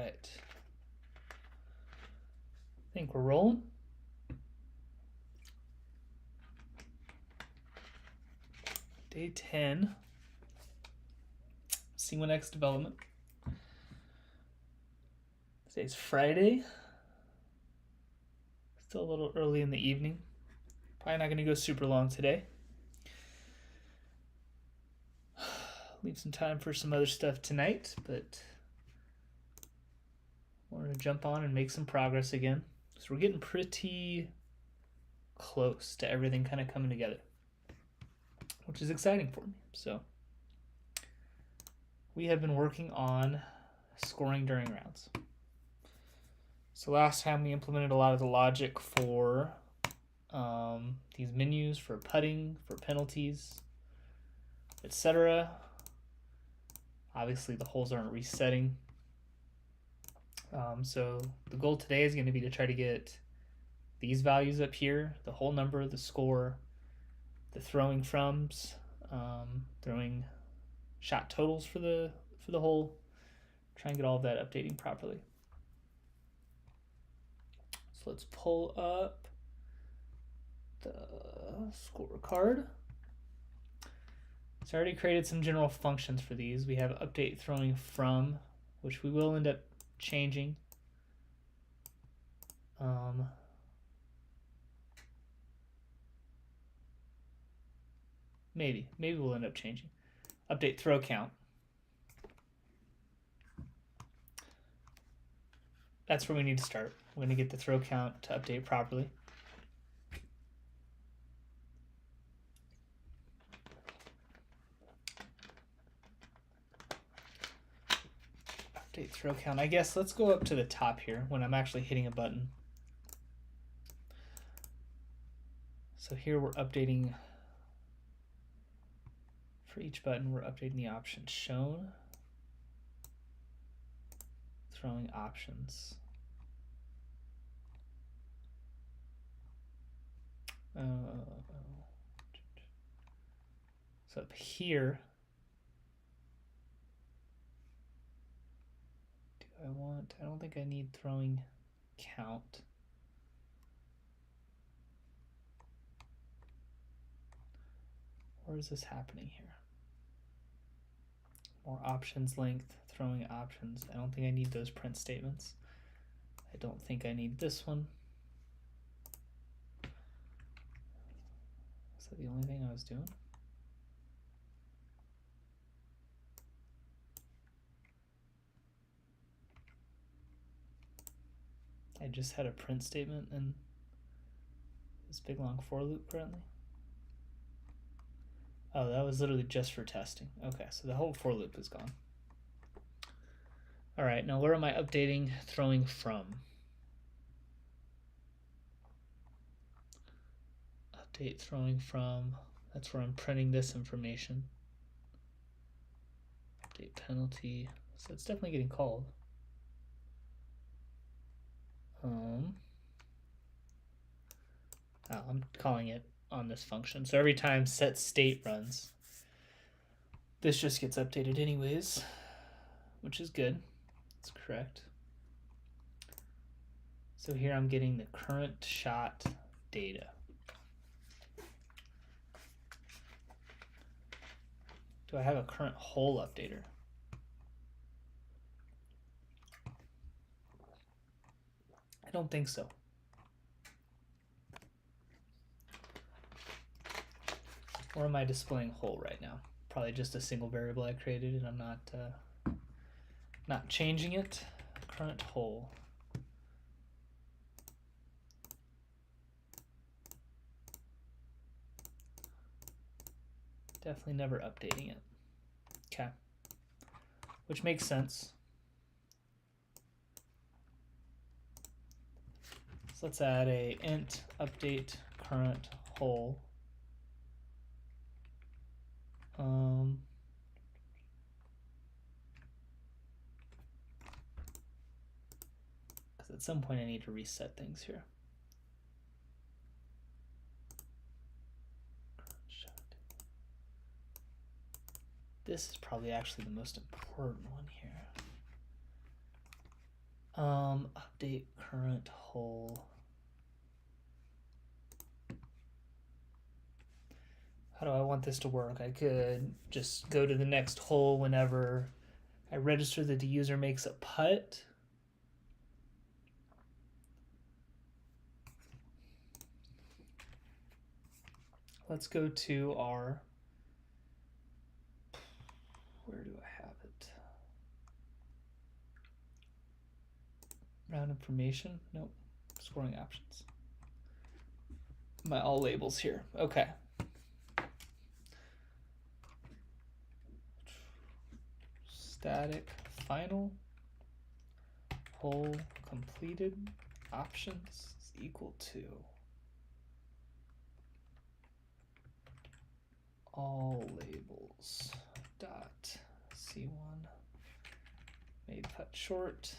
right. I think we're rolling. Day 10, C1x development. Today's Friday. Still a little early in the evening. Probably not going to go super long today. Leave some time for some other stuff tonight, but wanted to jump on and make some progress again. So we're getting pretty close to everything kind of coming together, which is exciting for me. So we have been working on scoring during rounds. So last time we implemented a lot of the logic for these menus, for putting, for penalties, etc. Obviously the holes aren't resetting. So the goal today is going to be to try to get these values up here, the whole number, the score, the throwing froms, throwing shot totals for the hole. Try and get all of that updating properly. So let's pull up the scorecard. So I already created some general functions for these. We have update throwing from, which we will end up changing. Maybe we'll end up changing. Update throw count. That's where we need to start. We're going to get the throw count to update properly. Update throw count. I guess let's go up to the top here when I'm actually hitting a button. So here we're updating, for each button we're updating the option shown, throwing options. So up here, I don't think I need throwing count. Where is this happening here? More options length, throwing options. I don't think I need those print statements. I don't think I need this one. Is that the only thing I was doing? I just had a print statement in this big long for loop currently. Oh, that was literally just for testing. Okay, so the whole for loop is gone. All right, now where am I updating throwing from? Update throwing from, that's where I'm printing this information. Update penalty, so it's definitely getting called. I'm calling it on this function. So every time set state runs, this just gets updated anyways, which is good. It's correct. So here I'm getting the current shot data. Do I have a current hole updater? I don't think so. Or am I displaying hole right now? Probably just a single variable I created and I'm not changing it. Current hole. Definitely never updating it. Okay. Which makes sense. So let's add a int update current hole. Because at some point I need to reset things here. This is probably actually the most important one here. Update current hole. How do I want this to work? I could just go to the next hole whenever I register that the user makes a putt. Let's go to our, where do I have it? Round information, nope, scoring options. My all labels here, okay. Static final hole completed options is equal to all labels dot C1 made putt short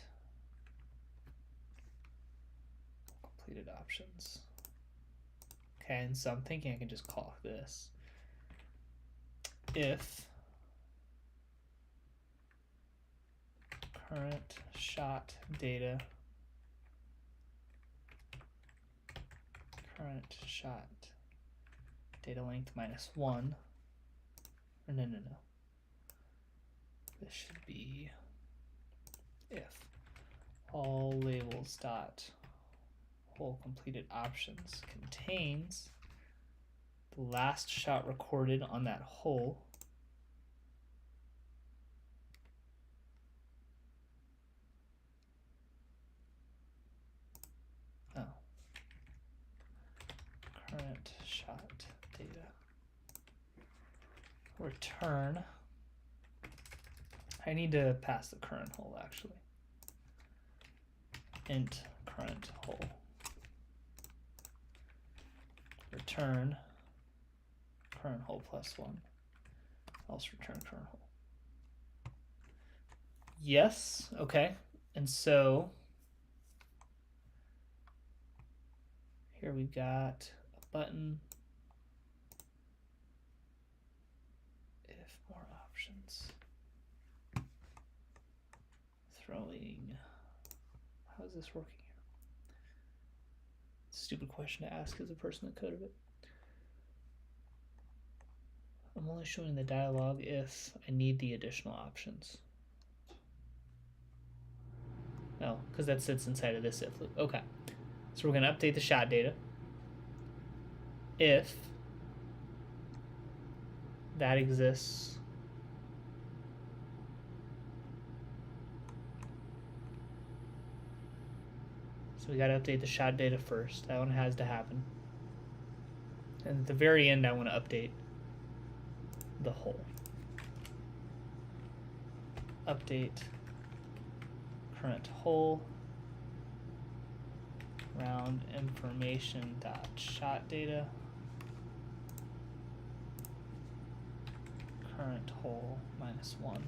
completed options. Okay, and so I'm thinking I can just call this if current shot data current shot data length -1, or no, this should be if all labels dot hole completed options contains the last shot recorded on that hole current shot data return. I need to pass the current hole actually. Int current hole. Return current hole +1. Also return current hole. Yes, okay. And so here we've got a button. If more options. Throwing. How is this working here? Stupid question to ask as a person that coded it. I'm only showing the dialog if I need the additional options. No, because that sits inside of this if loop. Okay. So we're going to update the shot data. If that exists, so we got to update the shot data first. That one has to happen. And at the very end, I want to update the hole. Update current hole round information dot shot data current hole -1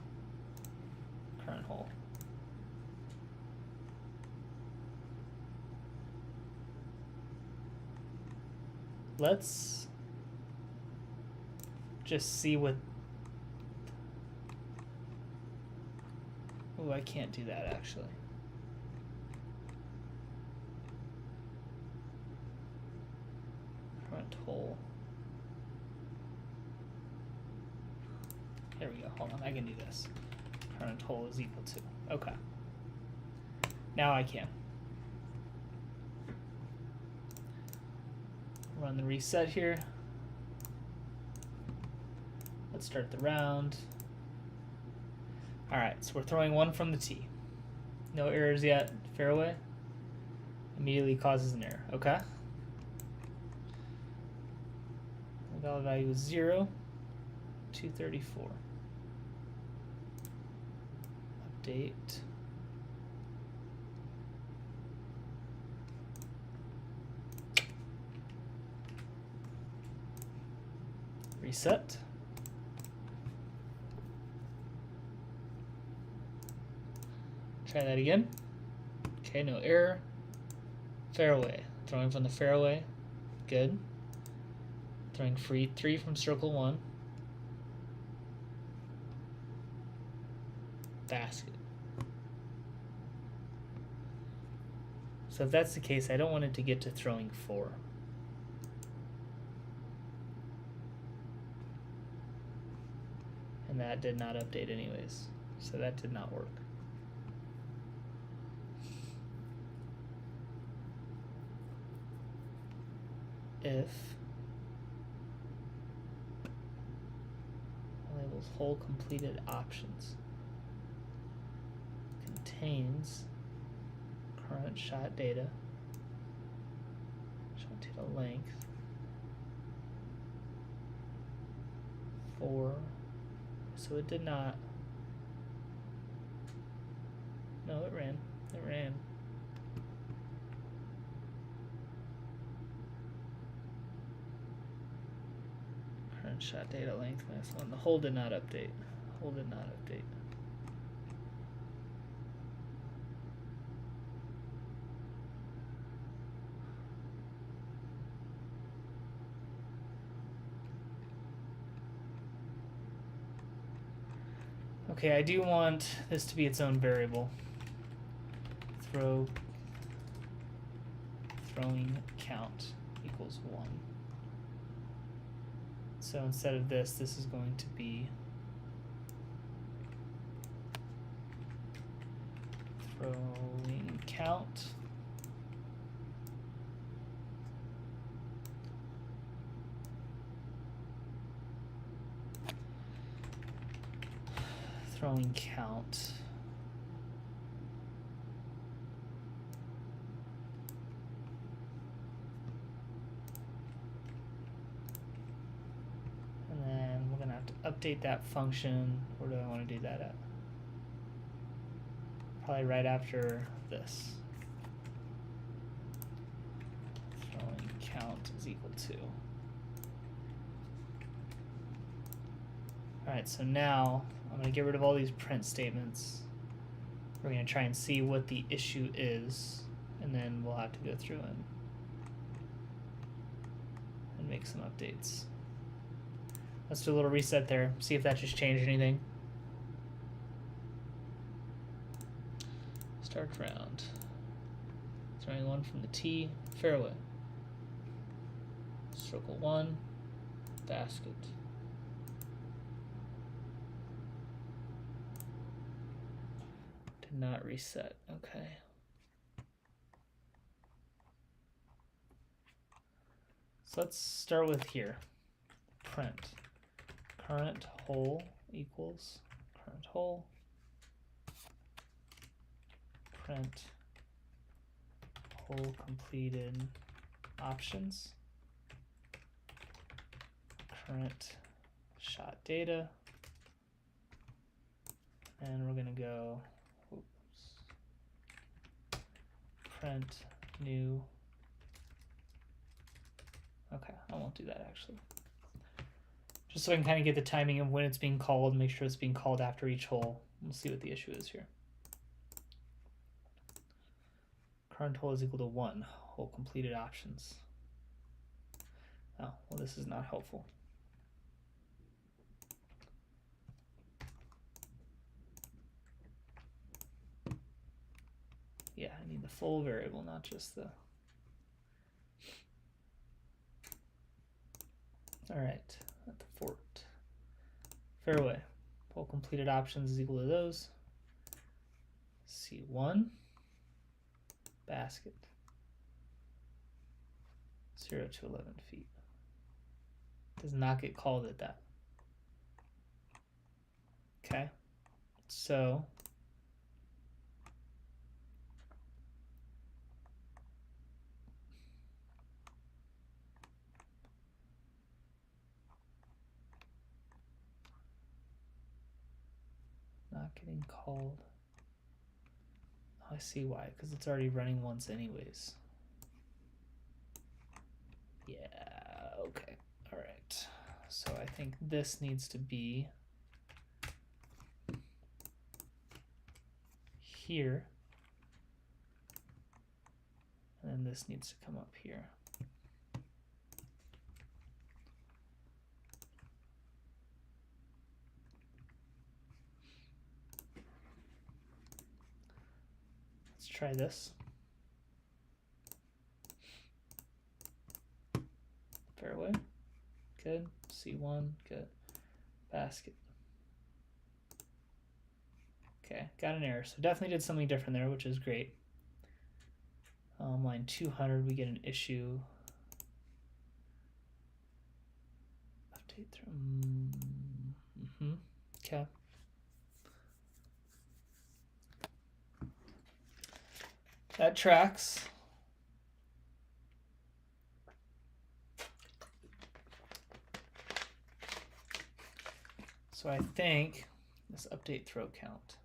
current hole. Let's just see what. Oh, I can't do that actually. Current hole. There we go. Hold on, I can do this. Current hole is equal to. Okay. Now I can. Run the reset here. Let's start the round. All right, so we're throwing one from the tee. No errors yet. Fairway. Immediately causes an error. Okay. The valid value is 0. 234. Update. Reset. Try that again. Okay, no error. Fairway. Throwing from the fairway. Good. Throwing free 3 from circle 1. Basket. So if that's the case, I don't want it to get to throwing 4. And that did not update anyways. So that did not work. If labels whole completed options contains current shot data length for, so it did not, no, it ran. Current shot data length -1. The whole did not update. Okay, I do want this to be its own variable. Throwing count equals 1. So instead of this is going to be throwing count and then we're gonna have to update that function. Where do I want to do that at? Probably right after this. Throwing count is equal to. Alright, so now I'm going to get rid of all these print statements. We're going to try and see what the issue is, and then we'll have to go through and make some updates. Let's do a little reset there, see if that just changed anything. Start round. Throwing 1 from the tee, fairway. Circle 1, basket. Did not reset, okay. So let's start with here. Print current hole equals current hole. Print hole completed options. Current shot data. And we're going to go print new. Okay, I won't do that actually. Just so I can kind of get the timing of when it's being called, make sure it's being called after each hole. We'll see what the issue is here. Current hole is equal to 1. Hole completed options. Oh, well, this is not helpful. Yeah, I need the full variable, not just the. All right, at the fort. Fairway. Hole completed options is equal to those. C1. Basket. 0 to 11 feet. Does not get called at that. Okay, so not getting called. Oh, I see why, because it's already running once anyways. Yeah, okay, all right. So I think this needs to be here, and then this needs to come up here. Let's try this. good. C1, good. Basket. Okay, got an error. So definitely did something different there, which is great. Line 200, we get an issue. Update through. Okay. That tracks. So I think this update throw count.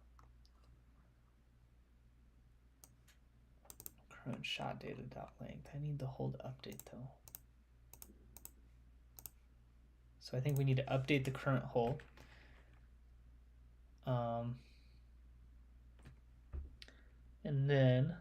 Current shot data dot length. I need the hold update though. So I think we need to update the current hole. And then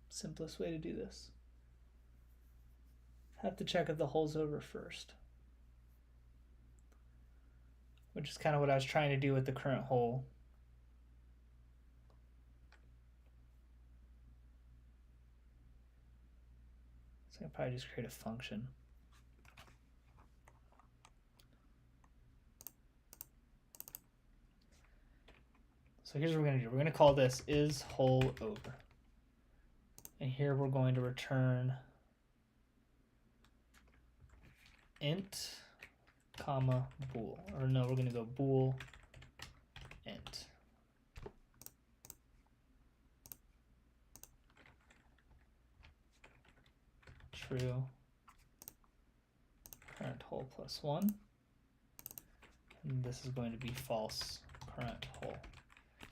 simplest way to do this. Have to check if the hole's over first, which is kind of what I was trying to do with the current hole. So I can probably just create a function. So here's what we're going to do. We're going to call this is hole over. And here we're going to return int, comma, bool. Or no, we're going to go bool, int. True, current hole plus 1. And this is going to be false, current hole.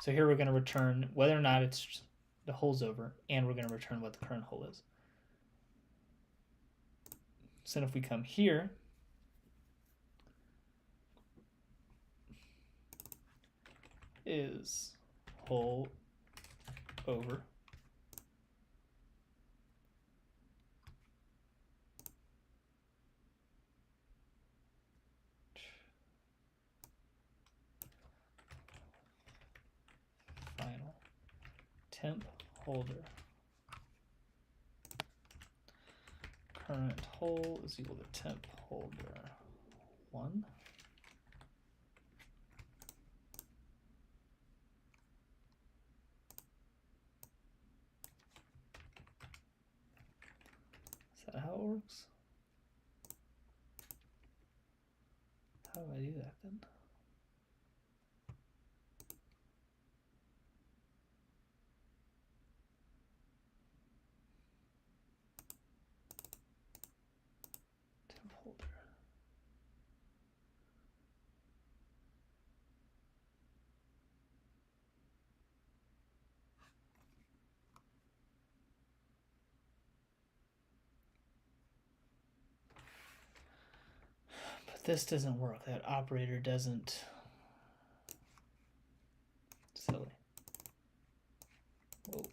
So here we're going to return whether or not it's the hole's over, and we're going to return what the current hole is. So then if we come here, is hole over. Final temp holder. Current hole is equal to temp holder 1. Is that how it works? How do I do that then? Temp holder. But this doesn't work. That operator doesn't. Silly. Whoa.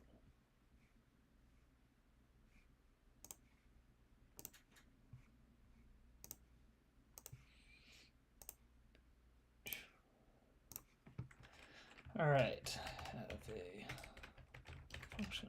All right, have a function.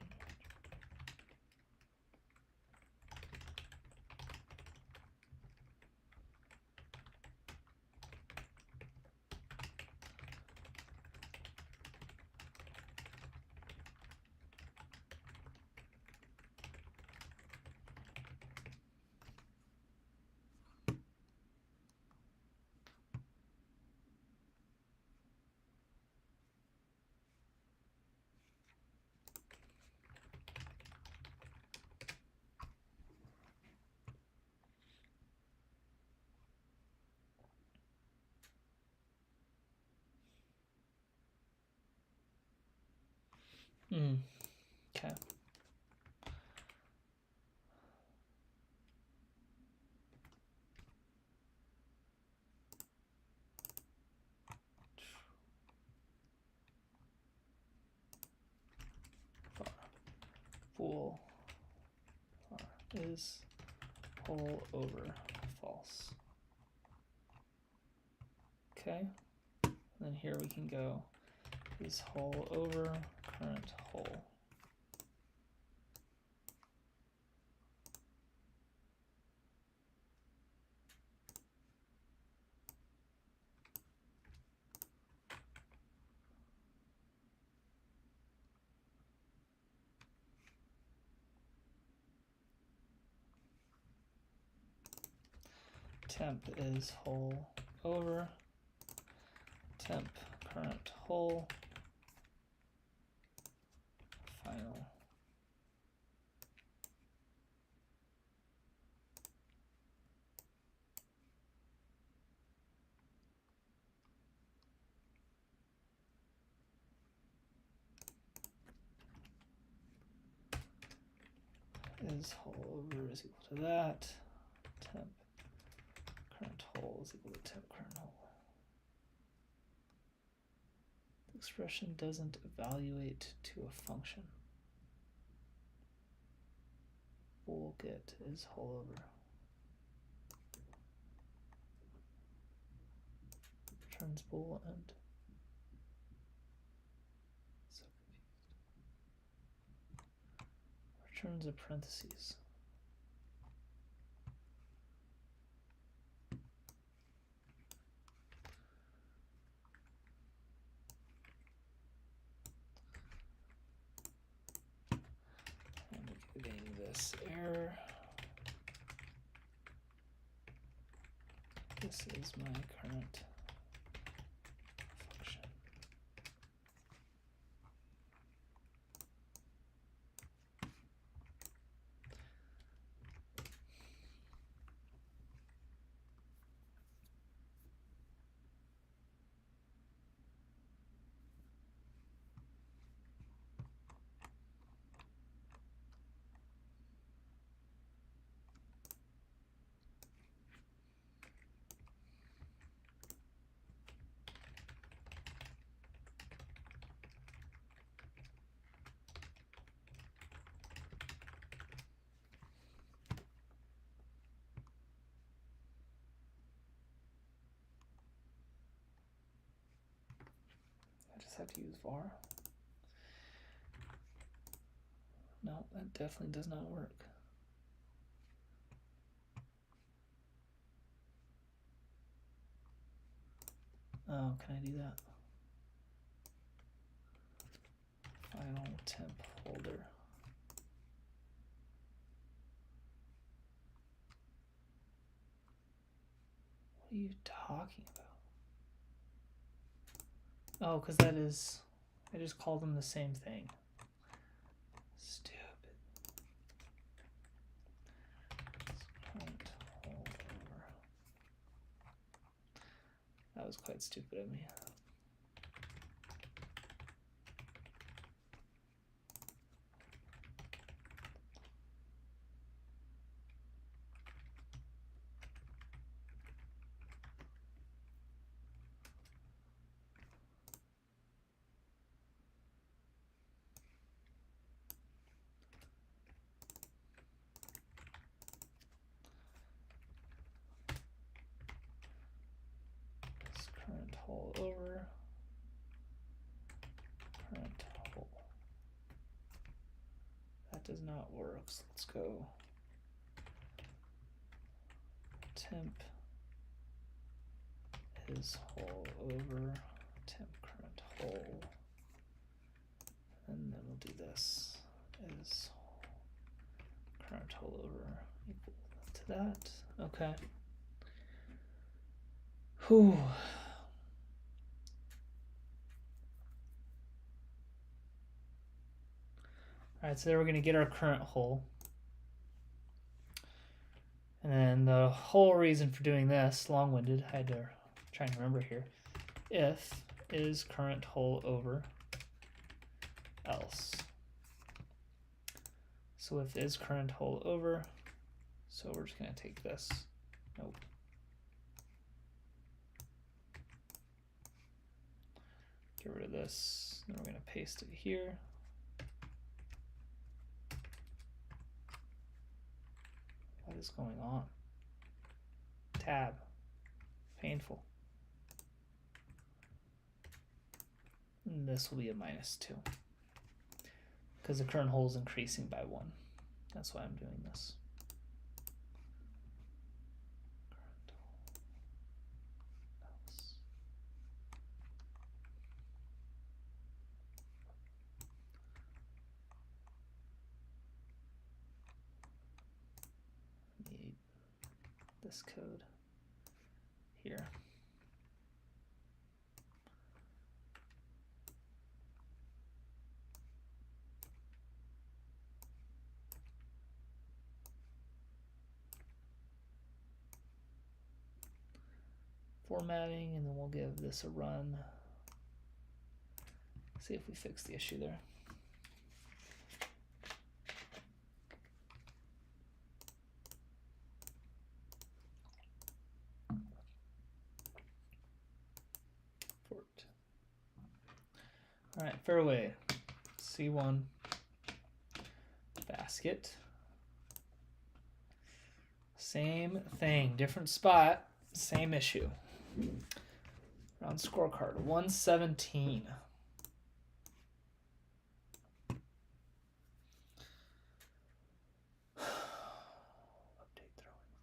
Okay. Bool is hole over false. Okay. And then here we can go is hole over current hole. Temp is hole over temp current hole final. Is hole over is equal to that. Temp current hole is equal to temp current hole. The expression doesn't evaluate to a function. Bool get is hole over. Returns bool and so confused. Returns a parentheses. I'm getting this error. This is my current function. I just have to use var. No, that definitely does not work. Oh, can I do that? Final temp holder. What are you talking about? Oh, because that is, I just called them the same thing. Stupid. Current hole over. That was quite stupid of me. Current hole over current hole. That does not work, so let's go temp is hole over temp current hole, and then we'll do this is current hole over equal to that. Okay. Whew. All right, so there we're going to get our current hole. And then the whole reason for doing this, long-winded, I had to try and remember here. If is current hole over else. So if is current hole over, so we're just going to take this. Nope. Get rid of this. Then we're going to paste it here. What is going on? Tab. Painful. And this will be a -2 because the current hole is increasing by 1. That's why I'm doing this. Need this code here. Formatting, and then we'll give this a run. See if we fix the issue there. All right, fairway, C1, basket. Same thing, different spot, same issue. Round scorecard, 117. Update throwing.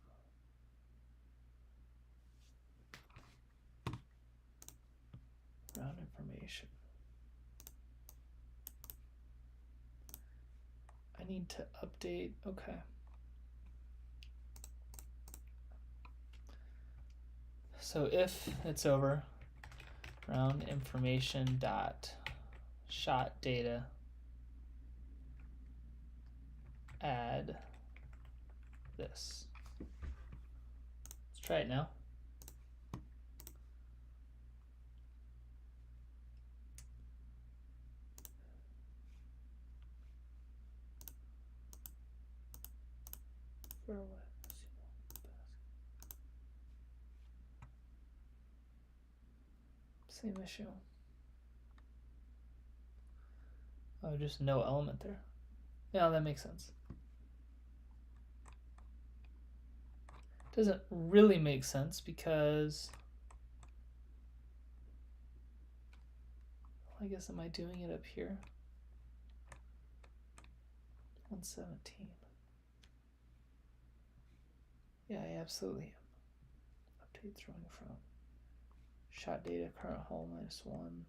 Round information. I need to update, okay. So if it's over, round information dot shot data add this. Let's try it now. Same issue. Oh, just no element there. Yeah, that makes sense. Doesn't really make sense because I guess am I doing it up here? 117. Yeah, I absolutely am. Update throwing from shot data current hole -1.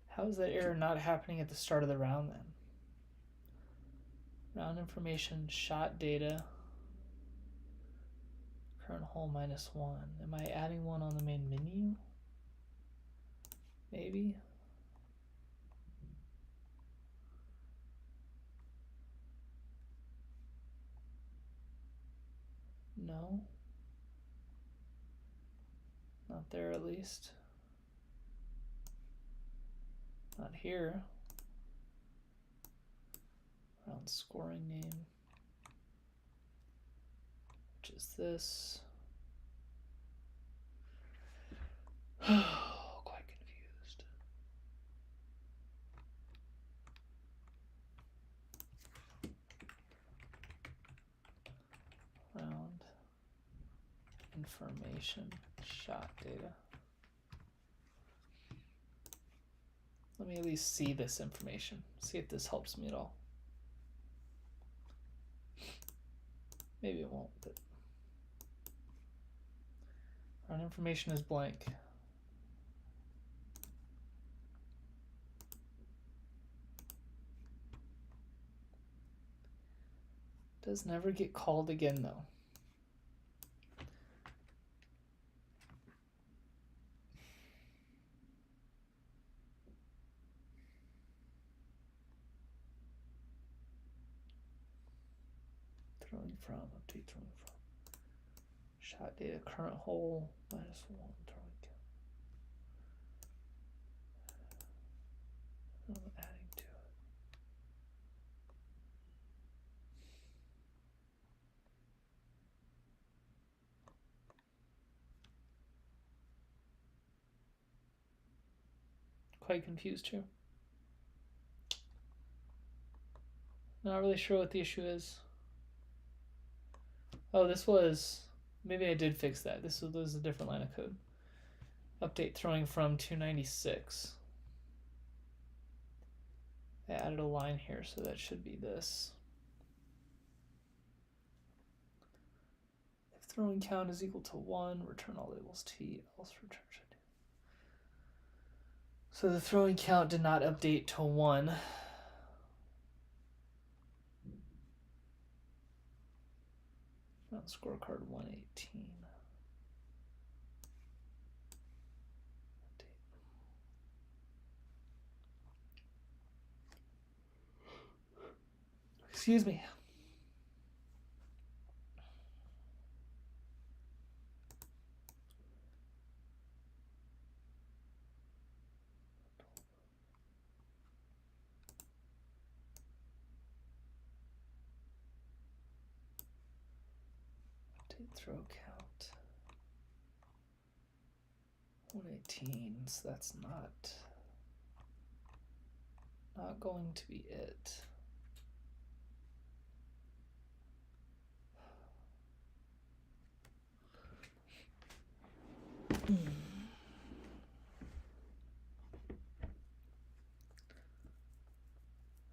How is that error not happening at the start of the round then? Round information, shot data, current hole -1. Am I adding one on the main menu? Maybe. No. Not there at least. Not here. Round scoring name, which is this. Oh, quite confused. Round information shot data. Let me at least see this information. See if this helps me at all. Maybe it won't, but round information is blank. Does never get called again though. Throwing from, update throwing from. Shot data, current hole, -1, throwing count. I'm adding to it. Quite confused here. Not really sure what the issue is. Oh, this was, maybe I did fix that. This was a different line of code. Update throwing from 296. I added a line here, so that should be this. If throwing count is equal to 1, return all labels T, else return should. So the throwing count did not update to 1. On scorecard 118. Excuse me. Update throw count 118. So that's not going to be it.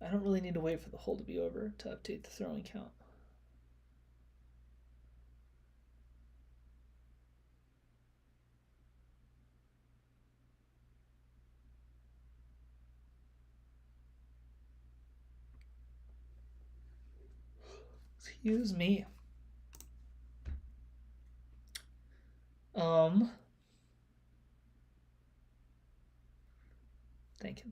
I don't really need to wait for the hole to be over to update the throwing count. Excuse me. Thank you.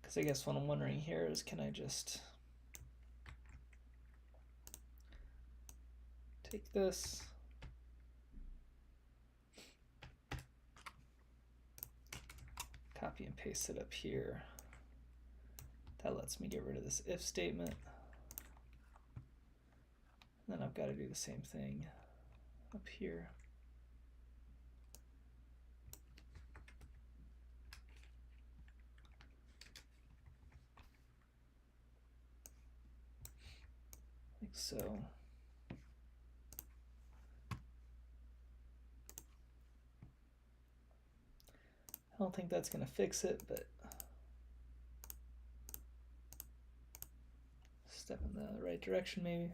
Because I guess what I'm wondering here is, can I just take this, copy and paste it up here. That lets me get rid of this if statement. And then I've got to do the same thing up here. Like so. I don't think that's going to fix it, but step in the right direction maybe.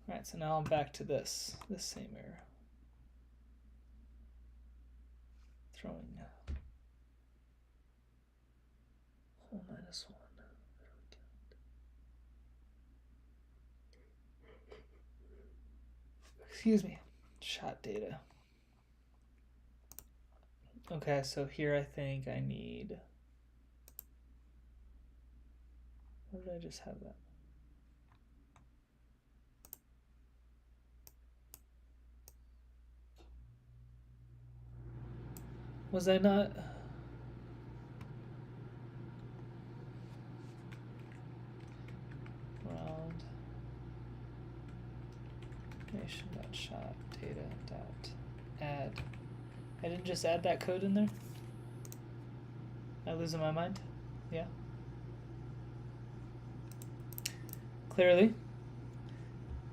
All right, so now I'm back to this same error. Throwing hole -1. Excuse me, shot data. Okay, so here I think I need, or did I just have that? Was I not? Round nation.shot data.add. I didn't just add that code in there? Am I losing my mind? Yeah. Clearly.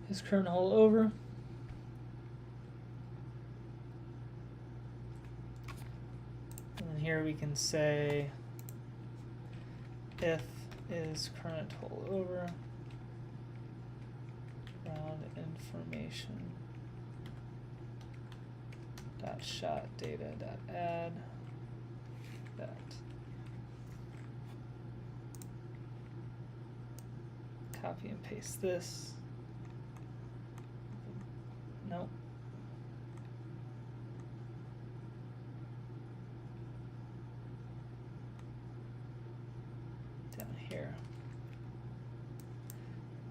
Is current hole over? And then here we can say if is current hole over, round information dot shot data dot add that. Copy and paste this. Nope. Down here.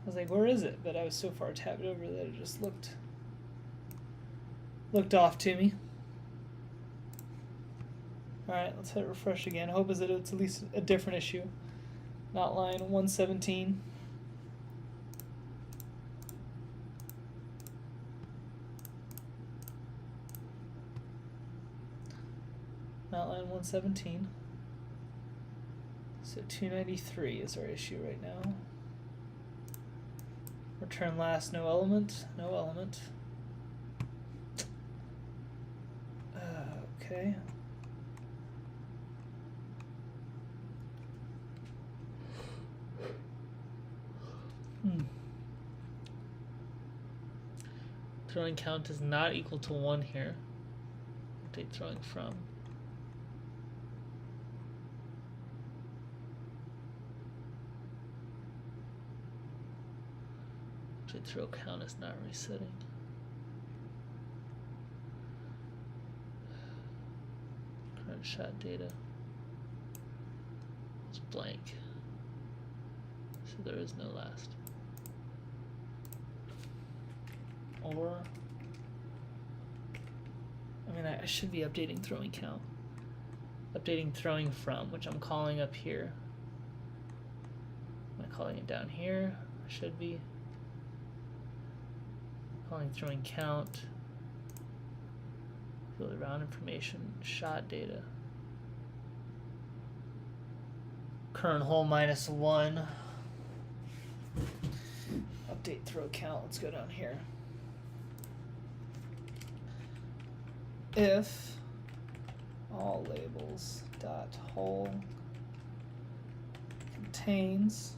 I was like, where is it? But I was so far tabbed over that it just looked off to me. Alright, let's hit refresh again. Hope is that it's at least a different issue. Not line 117. 109, 117. So 293 is our issue right now. Return last, no element, no element. Okay. Throwing count is not equal to 1 here. Update throwing from. Update throw count is not resetting. Current shot data is blank. So there is no last. Or, I mean, I should be updating throwing count. Updating throwing from, which I'm calling up here. Am I calling it down here? I should be. Calling throwing count. Field around information, shot data. Current hole -1. Update throw count. Let's go down here. If all labels dot hole contains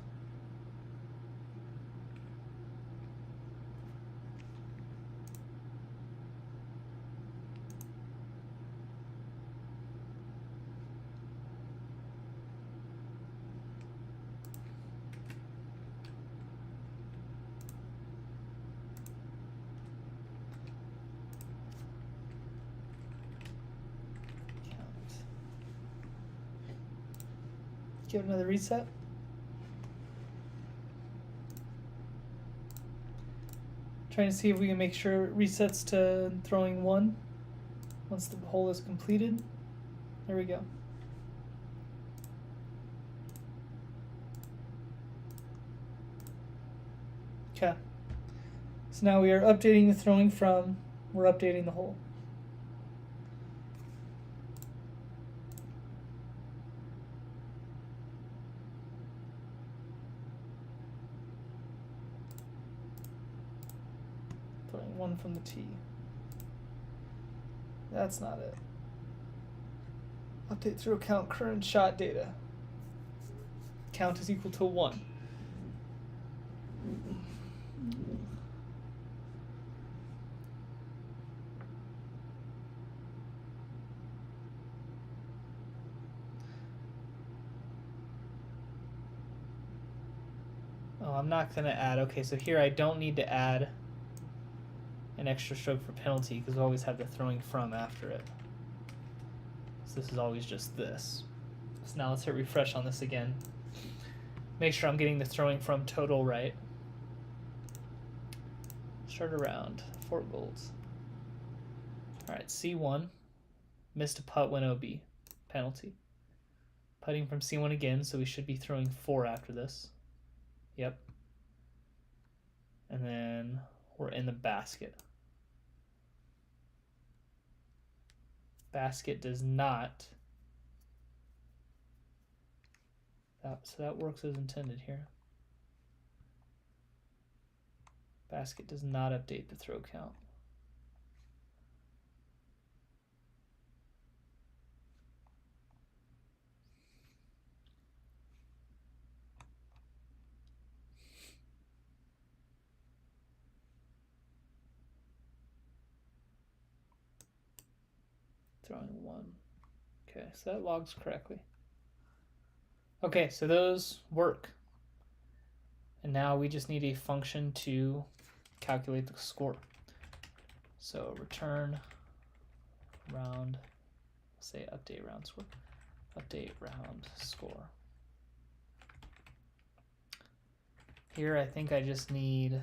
give it another reset. Trying to see if we can make sure it resets to throwing 1 once the hole is completed. There we go. Okay. So now we are updating the throwing from, we're updating the hole. Throwing 1 from the tee. That's not it. Update throw count current shot data. Count is equal to 1. Oh, I'm not going to add. Okay, so here I don't need to add an extra stroke for penalty because we always have the throwing from after it. So this is always just this. So now let's hit refresh on this again. Make sure I'm getting the throwing from total right. Start around, 4 golds. All right, C1, missed a putt, went OB, penalty. Putting from C1 again, so we should be throwing 4 after this. Yep. And then we're in the basket. Basket does not. So that works as intended here. Basket does not update the throw count. Throwing 1. Okay, so that logs correctly. Okay, so those work. And now we just need a function to calculate the score. So return round, say update round score. Update round score. Here I think I just need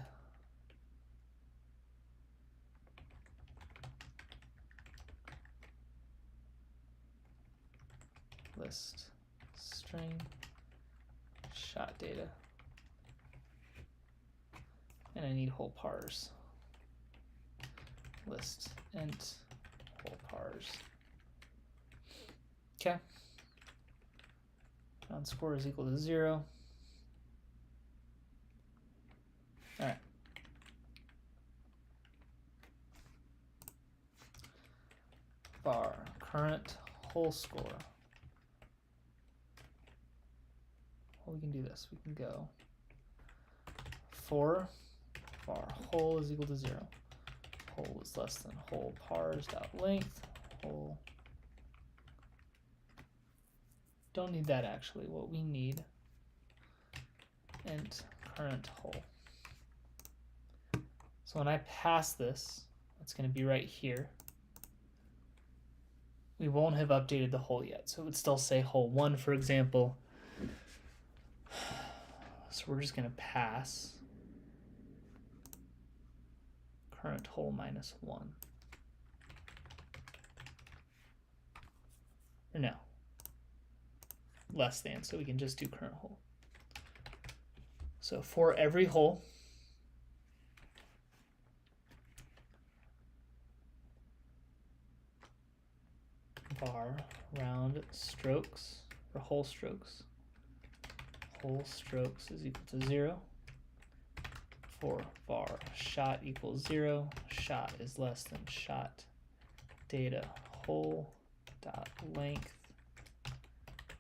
list string shot data, and I need whole pars. List int whole pars. Okay. Round score is equal to 0. All right. Var current hole score. Well, we can do this. We can go for var hole is equal to 0. Hole is less than hole pars dot length. Hole. Don't need that actually. What we need, int current hole. So when I pass this, it's going to be right here. We won't have updated the hole yet, so it would still say hole 1, for example. So we're just going to pass current hole minus 1. Or no, less than, so we can just do current hole. So for every hole, var round strokes, or hole strokes. Hole strokes is equal to 0. For var shot equals 0, shot is less than shot data hole dot length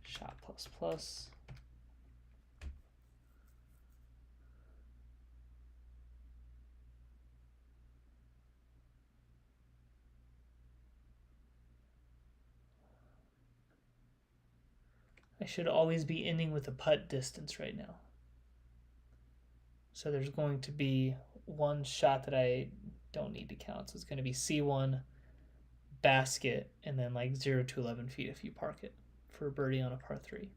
shot plus plus. I should always be ending with a putt distance right now. So there's going to be one shot that I don't need to count. So it's going to be C1 basket and then like 0 to 11 feet if you park it for a birdie on a par 3.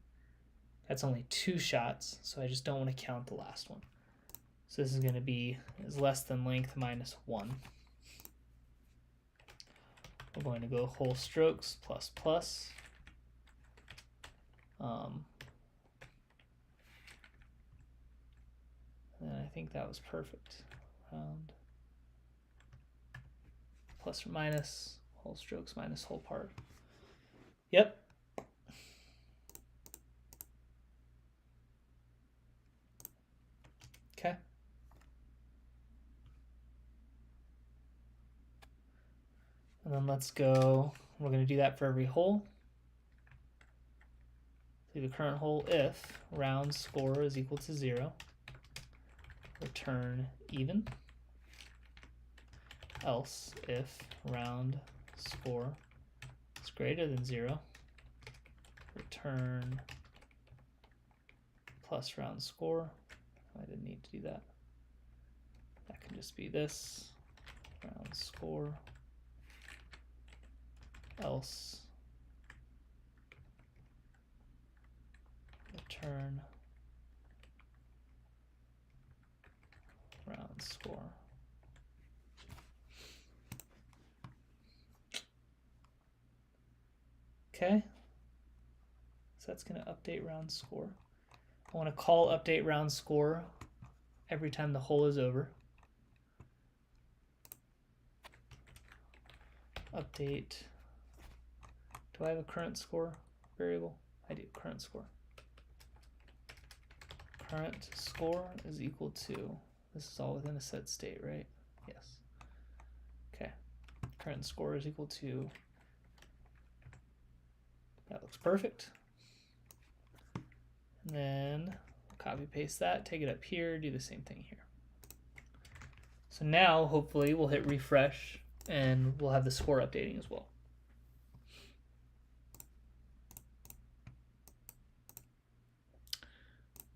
That's only 2 shots, so I just don't want to count the last one. So this is going to be is less than length minus 1. We're going to go hole strokes plus plus. And I think that was perfect. Round plus or minus, hole strokes minus hole par. Yep. Okay. And then let's go, we're going to do that for every hole. Do the current hole if round score is equal to 0. Return even. Else if round score is greater than 0. Return plus round score. I didn't need to do that. That can just be this. Round score. Else return round score. Okay, so that's going to update round score. I want to call update round score every time the hole is over. Update. Do I have a current score variable? I do. Current score. Current score is equal to, this is all within a set state, right? Yes. Okay. Current score is equal to, that looks perfect. And then copy paste that, take it up here, do the same thing here. So now hopefully we'll hit refresh and we'll have the score updating as well.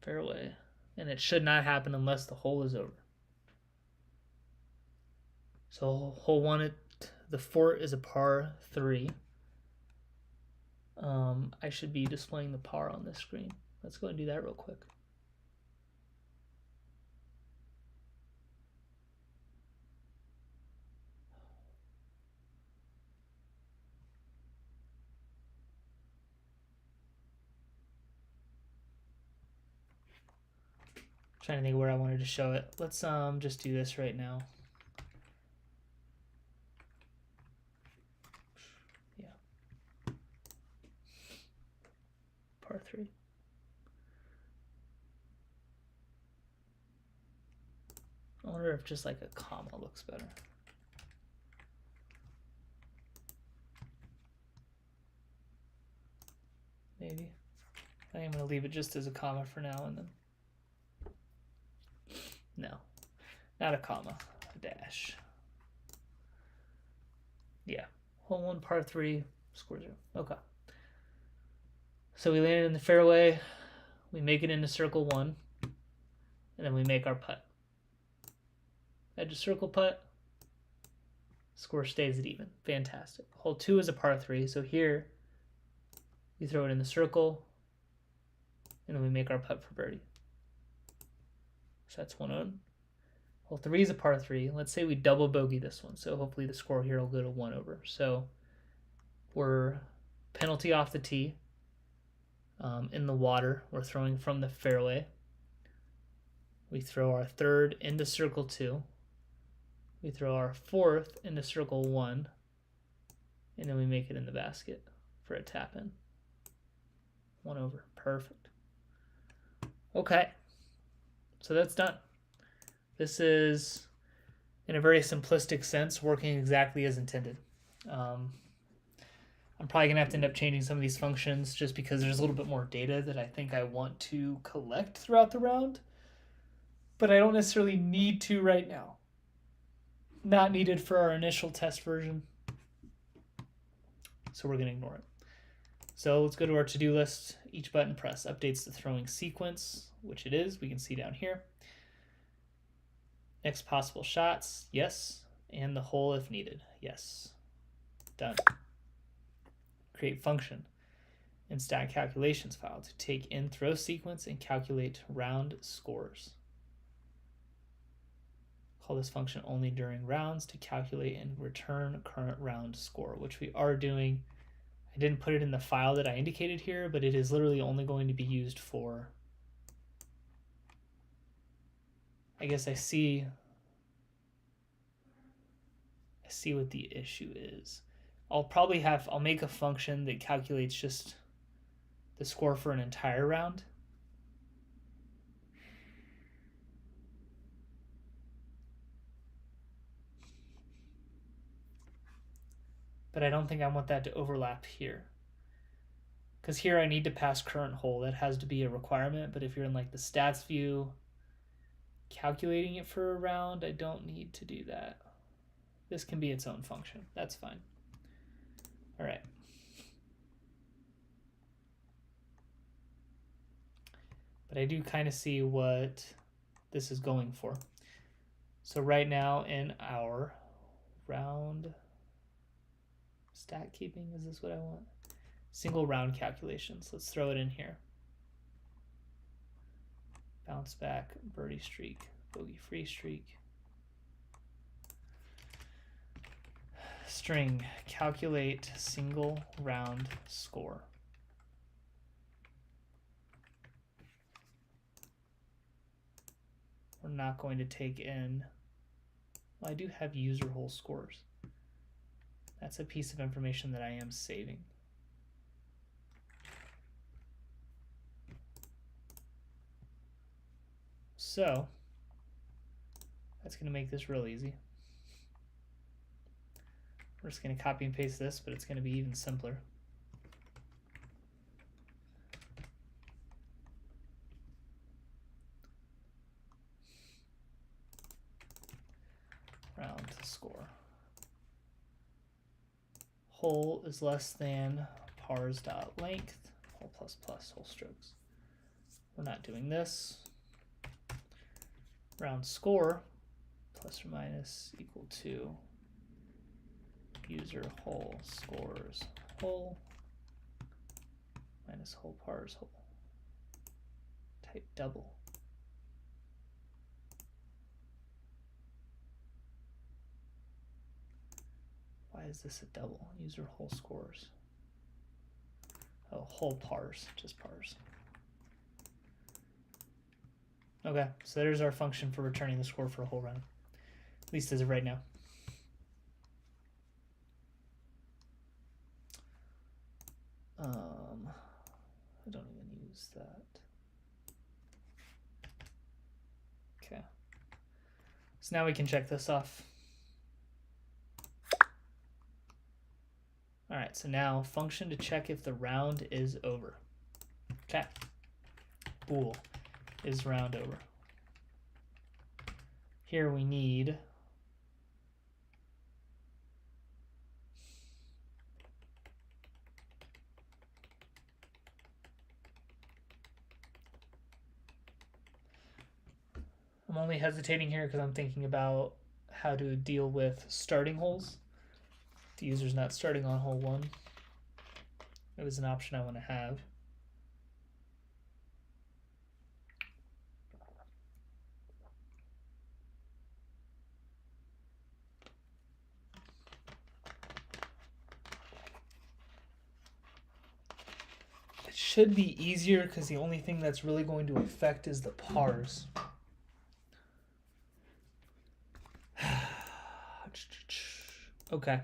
Fairway. And it should not happen unless the hole is over. So hole 1, the fort is a par 3. I should be displaying the par on this screen. Let's go and do that real quick. Trying to think where I wanted to show it. Let's just do this right now. Yeah. 3. I wonder if just like a comma looks better. Maybe. I think I'm going to leave it just as a comma for now and then. No, not a comma, a dash. Yeah, hole 1, par 3, score 0. Okay. So we landed in the fairway, we make it into circle 1, and then we make our putt. Edge of circle putt, score stays at even. Fantastic. Hole 2 is a par 3, so here we throw it in the circle, and then we make our putt for birdie. So that's 1 on. Hole 3 is a par 3. Let's say we double bogey this one, so hopefully the score here will go to 1 over. So we're penalty off the tee. In the water, we're throwing from the fairway. We throw our 3rd into circle 2. We throw our 4th into circle 1, and then we make it in the basket for a tap in. 1 over. Perfect. Okay, so that's done. This is, in a very simplistic sense, working exactly as intended. I'm probably going to have to end up changing some of these functions just because there's a little bit more data that I think I want to collect throughout the round, but I don't necessarily need to right now. Not needed for our initial test version, so we're going to ignore it. So let's go to our to-do list. Each button press updates the throwing sequence, which it is. We can see down here. Next possible shots, yes. And the hole if needed, yes. Done. Create function in stat calculations file to take in throw sequence and calculate round scores. Call this function only during rounds to calculate and return current round score, which we are doing. I didn't put it in the file that I indicated here, but it is literally only going to be used for, I guess I see what the issue is. I'll make a function that calculates just the score for an entire round. But I don't think I want that to overlap here. Because here I need to pass current hole. That has to be a requirement, but if you're in like the stats view, calculating it for a round, I don't need to do that. This can be its own function. That's fine. All right. But I do kind of see what this is going for. So right now in our round stat keeping, is this what I want? Single round calculations. Let's throw it in here. Bounce back, birdie streak, bogey free streak. String, calculate single round score. We're not going to take in, well, I do have user hole scores. That's a piece of information that I am saving. So that's going to make this real easy. We're just going to copy and paste this, but it's going to be even simpler. Round score. Hole is less than pars dot length, hole plus plus hole strokes. We're not doing this. Round score plus or minus equal to user hole scores hole minus hole pars hole. Type double. Why is this a double? User hole scores. Oh, hole pars, just pars. Okay, so there's our function for returning the score for a whole round, at least as of right now. I don't even use So now we can check this off. All right, so now function to check if the round is over. Okay. Bool is round over. Here we need I'm only hesitating here because I'm thinking about how to deal with starting holes. The user's not starting on hole 1. It was an option I want to have. It should be easier because the only thing that's really going to affect is the pars. Okay.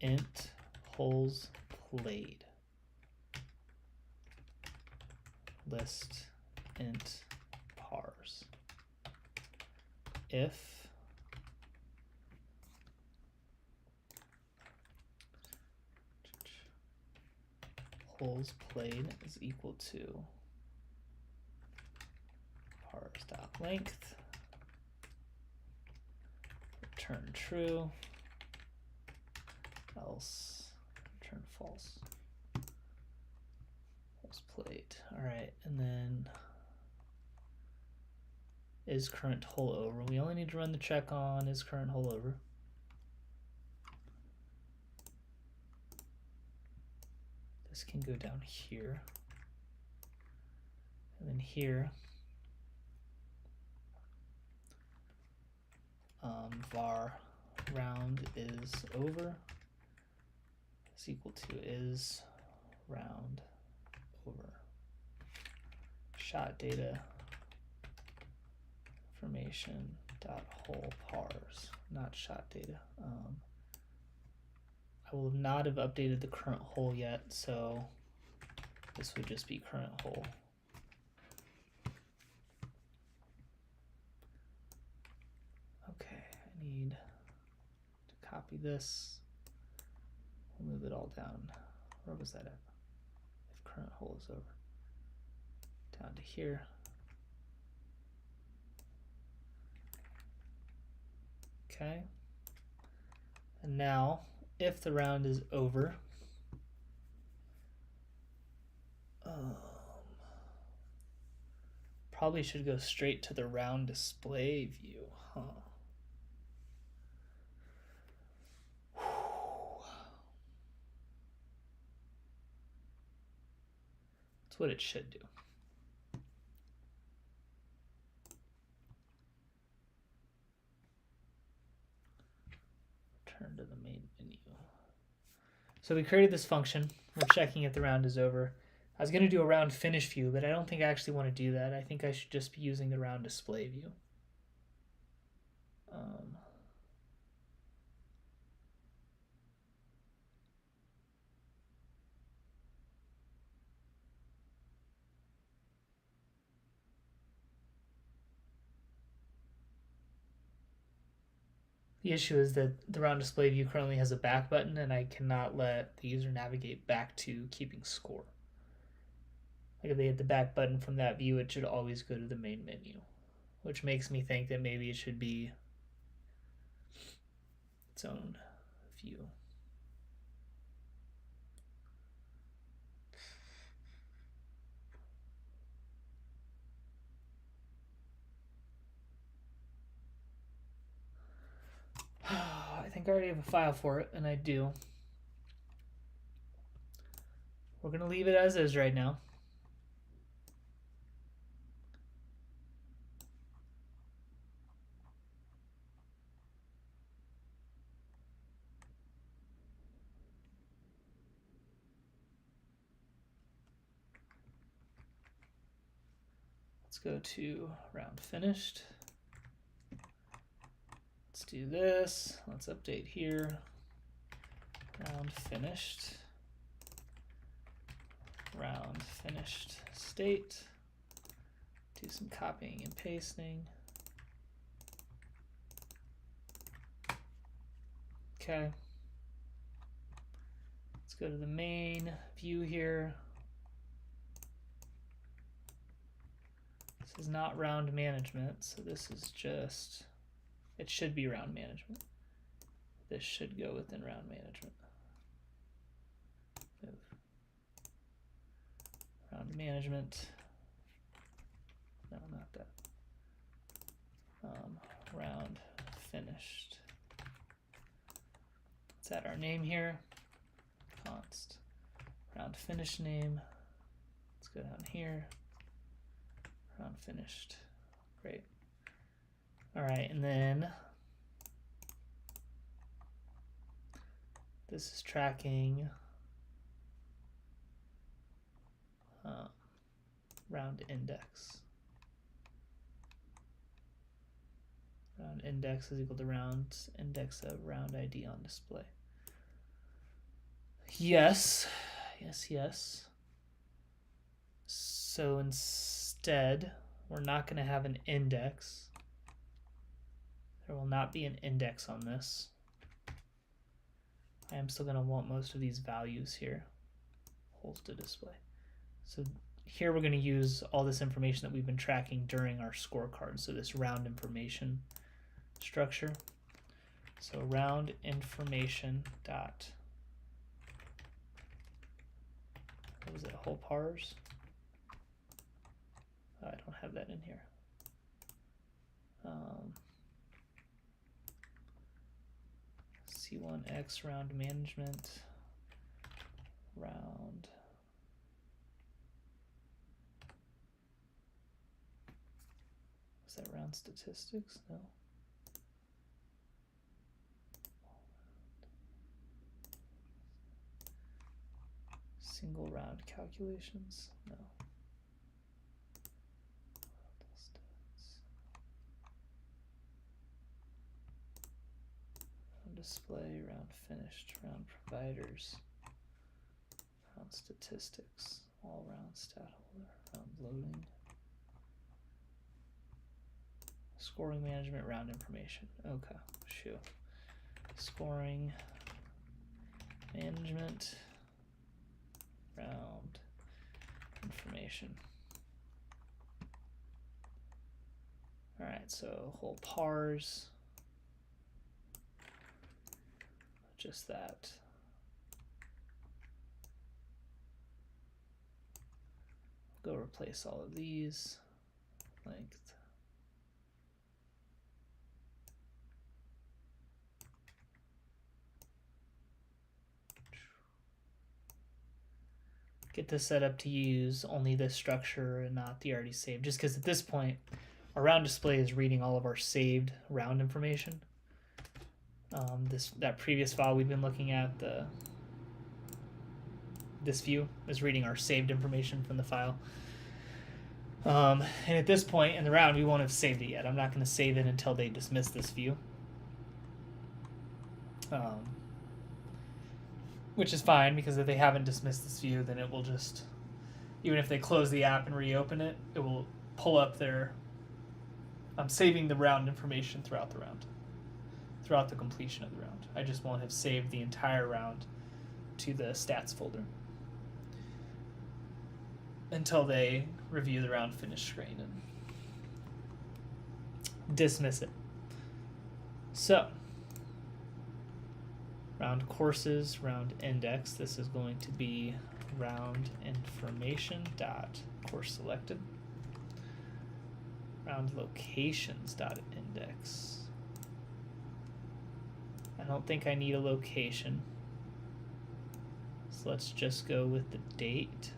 Int holes played. List int pars. If holes played is equal to pars.length, return true, else return false. Holes played. All right, and then is current hole over. We only need to run the check on is current hole over. This can go down here. And then here, var round is over is equal to is round over. Shot data information dot hole pars, not shot data. I will not have updated the current hole yet, so this would just be current hole. Okay, I need to copy this. We'll move it all down. Where was that at? If current hole is over. Down to here. Okay. And now, if the round is over, probably should go straight to the round display view, huh? That's what it should do. Return to the main menu. So we created this function. We're checking if the round is over. I was going to do a round finish view, but I don't think I actually want to do that. I think I should just be using the round display view. The issue is that the round display view currently has a back button, and I cannot let the user navigate back to keeping score. Like if they hit the back button from that view, it should always go to the main menu, which makes me think that maybe it should be its own view. I think I already have a file for it, and I do. We're going to leave it as is right now. Let's go to round finished. Let's do this. Let's update here. Round finished. Round finished state Do some copying and pasting. Okay. Let's go to the main view here. This is not round management, so this is just, it should be round management. This should go within round management. Move. Round management. No, not that. Round finished. Let's add our name here. Const. Round finished name. Let's go down here. Round finished. Great. All right, and then this is tracking round index. Round index is equal to round index of round ID on display. Yes, yes, yes. So instead, we're not going to have an index. There will not be an index on this. I am still going to want most of these values here, holes to display. So here we're going to use all this information that we've been tracking during our scorecard. So this round information structure. So round information dot, what was it, whole pars? I don't have that in here. C1x round management, round. Was that round statistics? No. Single round calculations? No. Round display, round finished, round providers, round statistics, all round stat holder, round loading, scoring management, round information. Okay, shoot. Scoring management, round information. All right, so whole pars, just that. Go replace all of these. Length. Get this set up to use only this structure and not the already saved, just because at this point our round display is reading all of our saved round information. That previous file we've been looking at, this view is reading our saved information from the file. And at this point in the round, we won't have saved it yet. I'm not going to save it until they dismiss this view. Which is fine, because if they haven't dismissed this view, then it will just, even if they close the app and reopen it, it will pull up their, I'm saving the round information throughout the round, throughout the completion of the round. I just won't have saved the entire round to the stats folder until they review the round finish screen and dismiss it. So, round courses, round index, this is going to be round information dot course selected. Round locations dot index. I don't think I need a location, so let's just go with the date.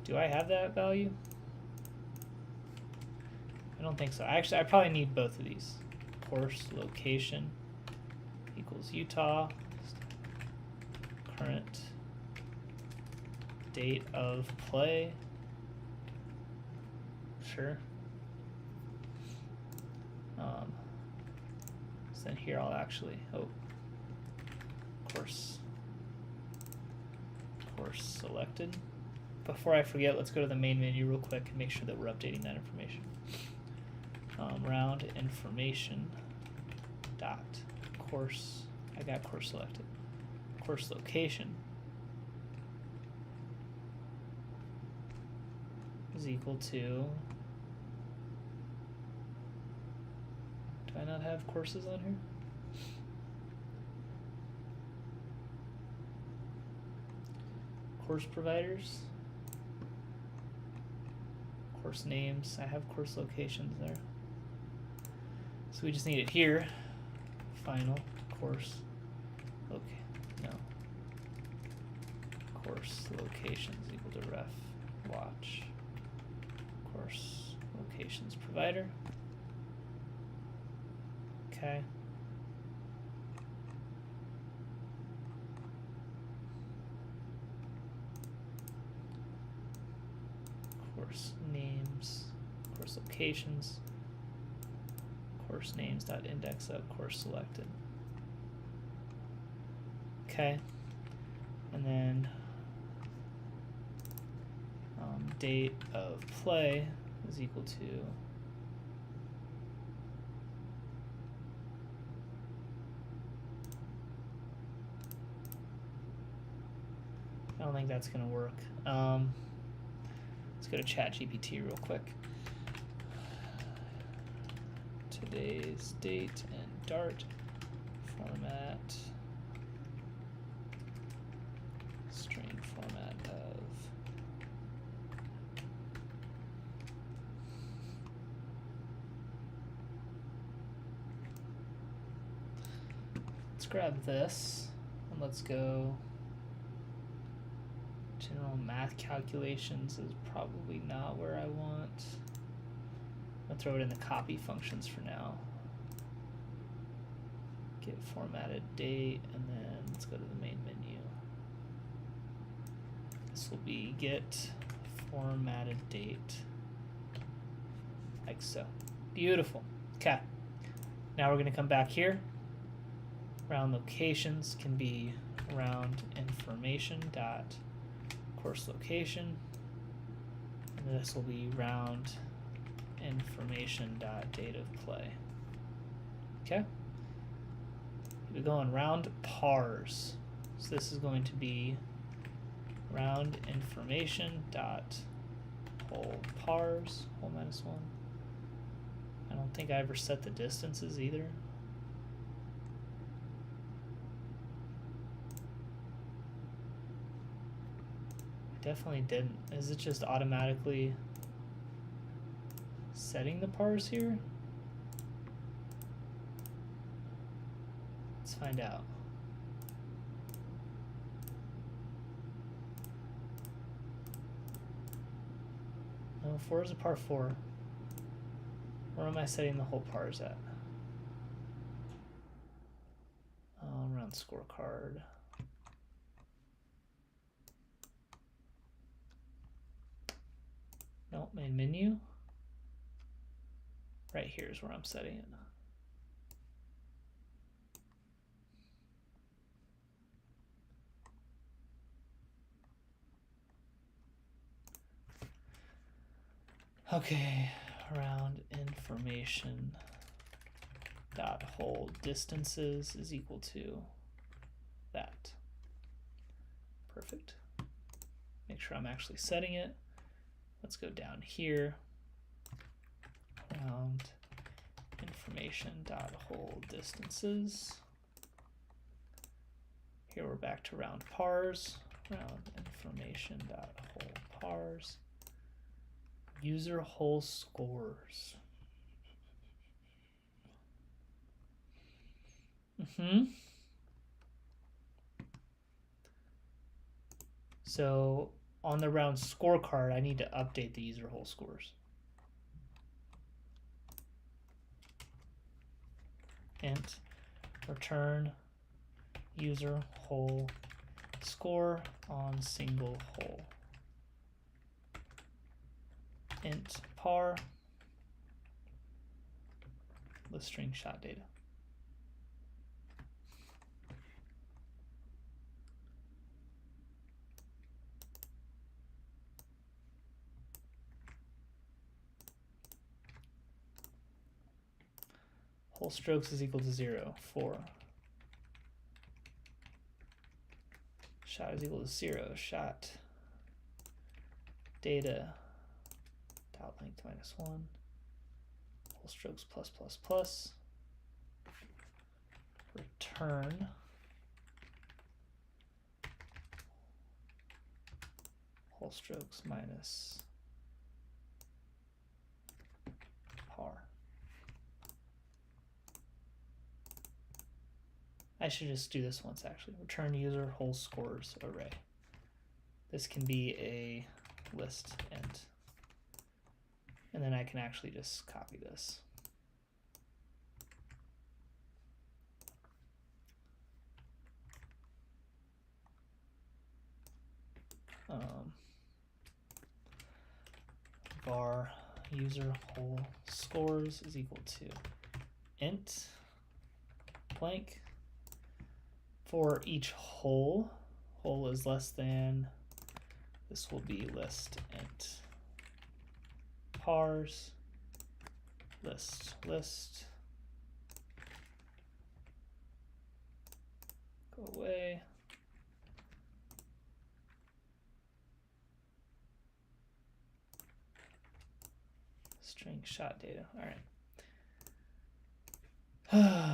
Do I have that value? I don't think so. Actually, I probably need both of these. Course location equals Utah, current date of play. Sure. So then here I'll actually, course selected. before I forget, let's go to the main menu real quick and make sure that we're updating that information. Round information dot course. I got course selected. Course location is equal to. Do I not have courses on here? Course providers, course names. I have course locations there. So we just need it here. Final course. Okay, no. Course locations equal to ref watch. Course locations provider. Okay. Course names, course locations, course names dot index of course selected. Okay, and then date of play is equal to I don't think that's gonna work. Let's go to ChatGPT real quick. Today's date and Dart format, string format of let's grab this and let's go. General math calculations is probably not where I want. I'll throw it in the copy functions for now. Get formatted date, and then let's go to the main menu. This will be get formatted date, like so. Beautiful. Okay. Now we're going to come back here. Round locations can be round information dot course location, and this will be round information dot date of play. Okay, we go on round pars, so this is going to be round information dot whole pars, whole minus one. I don't think I ever set the distances either. Definitely didn't. Is it just automatically setting the pars here? Let's find out. No, 4 is a par 4. Where am I setting the whole pars at? Round scorecard. No, main menu. Right here is where I'm setting it. Okay, round information dot whole distances is equal to that. Perfect. Make sure I'm actually setting it. Let's go down here. Round information dot whole distances. Here we're back to round pars. Round information dot whole pars. User whole scores. So on the round scorecard, I need to update the user whole scores. Int return user whole score on single whole. Int par the string shot data. whole strokes is equal to 0 for shot is equal to 0, shot data dot length minus 1, whole strokes plus plus plus, return whole strokes minus par. I should just do this once actually. Return user whole scores array. This can be a list int. And then I can actually just copy this. Var user whole scores is equal to int blank. For each whole is less than, this will be list int pars list go away. String shot data. All right.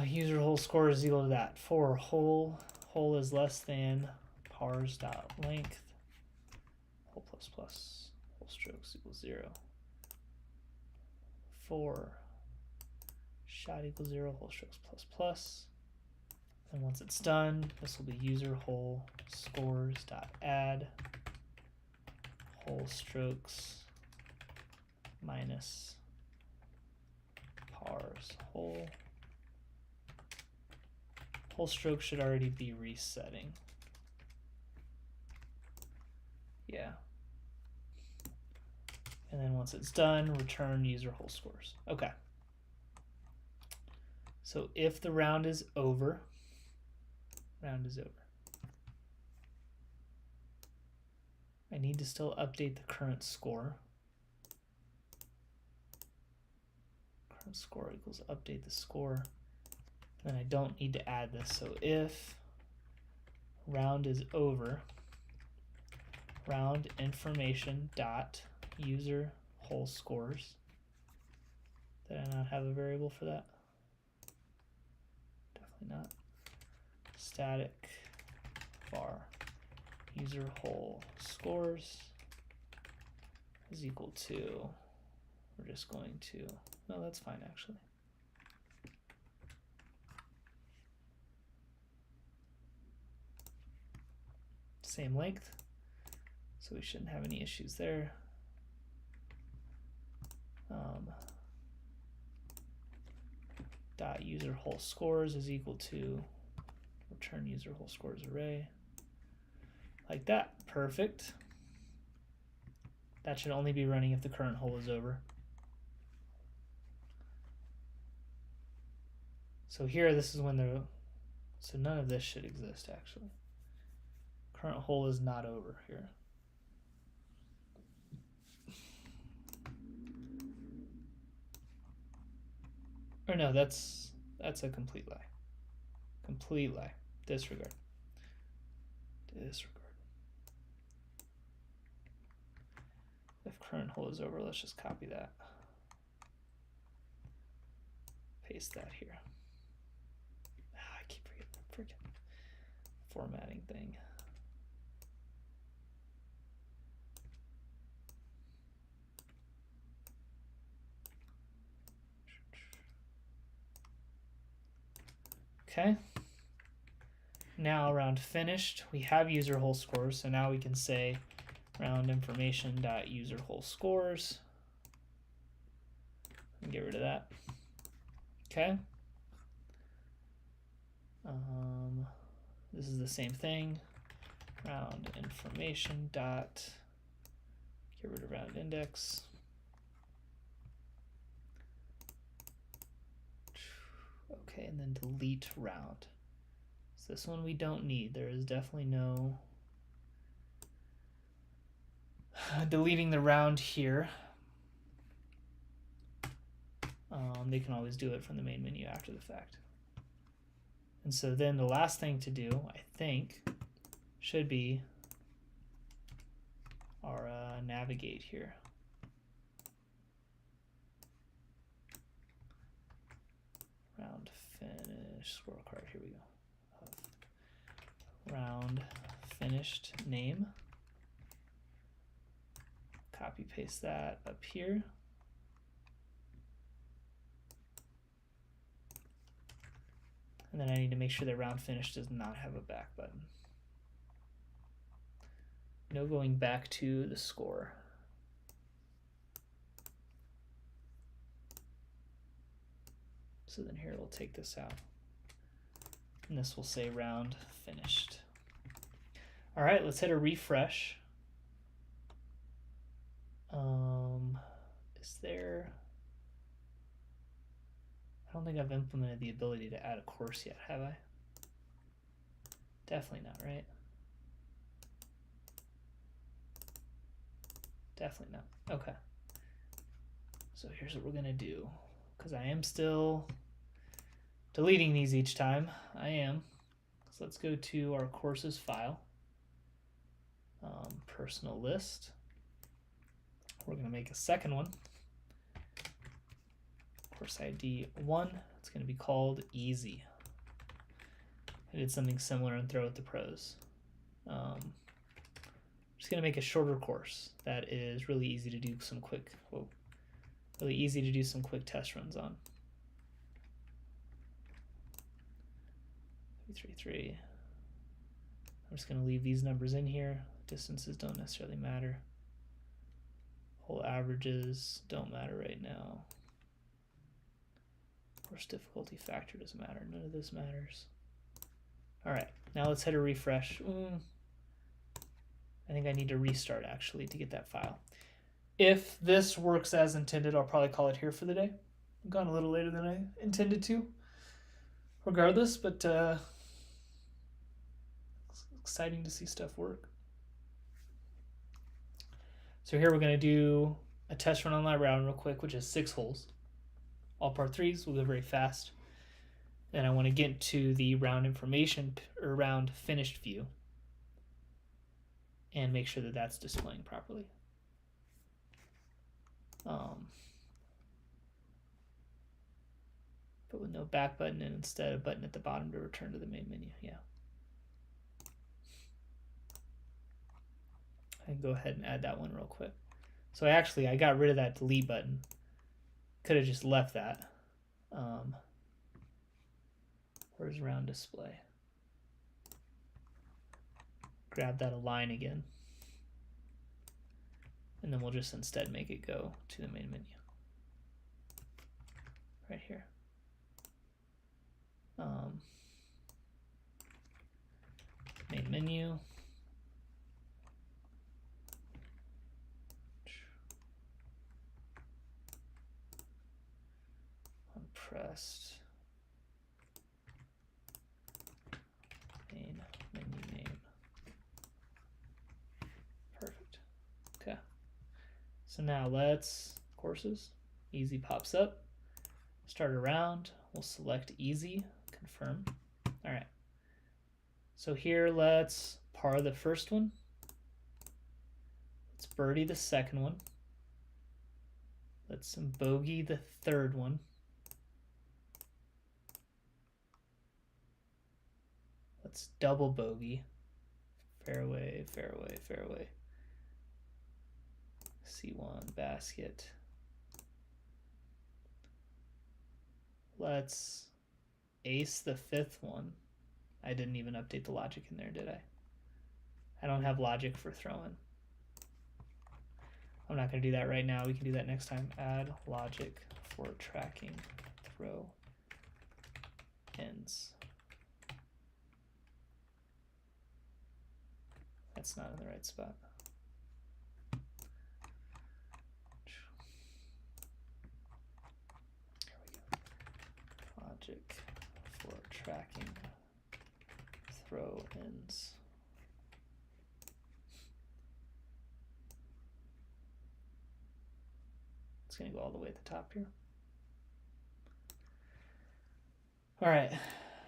User whole score is equal to that. For whole is less than pars dot length whole plus plus whole strokes equals 0. For shot equals 0 whole strokes plus plus. And once it's done, this will be user whole scores dot add whole strokes minus pars whole. Whole stroke should already be resetting. Yeah. And then once it's done, return user whole scores. Okay. So if the round is over, I need to still update the current score. Current score equals update the score. Then I don't need to add this. So if round is over, round information dot user whole scores. Did I not have a variable for that? Definitely not. Static var user whole scores is equal to, we're just going to, no, that's fine actually. Same length, so we shouldn't have any issues there. Dot user whole scores is equal to return user whole scores array. Like that, perfect. That should only be running if the current whole is over. So here, this is when so none of this should exist actually. Current whole is not over here. Or no, that's a complete lie. Complete lie. Disregard. Disregard. If current whole is over, let's just copy that. Paste that here. I keep forgetting the freaking formatting thing. Okay. Now round finished. We have user whole scores, so now we can say round information dot user whole scores and get rid of that. Okay. This is the same thing. Round information dot get rid of round index. Okay, and then delete round. So this one we don't need. There is definitely no deleting the round here. they can always do it from the main menu after the fact. And so then the last thing to do, I think, should be our navigate here. Round finish scorecard, here we go. Round finished name. Copy paste that up here. And then I need to make sure that round finish does not have a back button. No going back to the score. So then here we'll take this out. And this will say round finished. All right, let's hit a refresh. Is there... I don't think I've implemented the ability to add a course yet, have I? Definitely not, right? Definitely not. Okay. So here's what we're gonna do, because I am still deleting these each time. I am. So let's go to our courses file, personal list. We're gonna make a second one. Course ID 1. It's gonna be called easy. I did something similar and throw it to pros. Just gonna make a shorter course that is really easy to do some quick, test runs on. 333. I'm just gonna leave these numbers in here. Distances don't necessarily matter. Whole averages don't matter right now. Course difficulty factor doesn't matter. None of this matters. All right, now let's hit a refresh. I think I need to restart actually to get that file. If this works as intended, I'll probably call it here for the day. I've gone a little later than I intended to, regardless, but it's exciting to see stuff work. So here we're going to do a test run on that round real quick, which is 6 holes. All par 3s will go very fast. And I want to get to the round information or round finished view and make sure that that's displaying properly. But with no back button and instead a button at the bottom to return to the main menu. Yeah. I can go ahead and add that one real quick. So I got rid of that delete button. Could have just left that. Where's round display? Grab that align again. And then we'll just instead make it go to the main menu. Right here. Main menu. Unpressed. Main menu name. Perfect. Okay. So now let's courses. Easy pops up. Start a round. We'll select easy. Confirm. All right. So here let's par the first one. Let's birdie the second one. Let's bogey the third one. Let's double bogey. Fairway, fairway, fairway. C1 basket. Let's ace the fifth one. I didn't even update the logic in there, did I? I don't have logic for throwing. I'm not going to do that right now. We can do that next time. Add logic for tracking throw ends. That's not in the right spot. Here we go. Logic for tracking throw ends. It's going to go all the way at the top here. All right,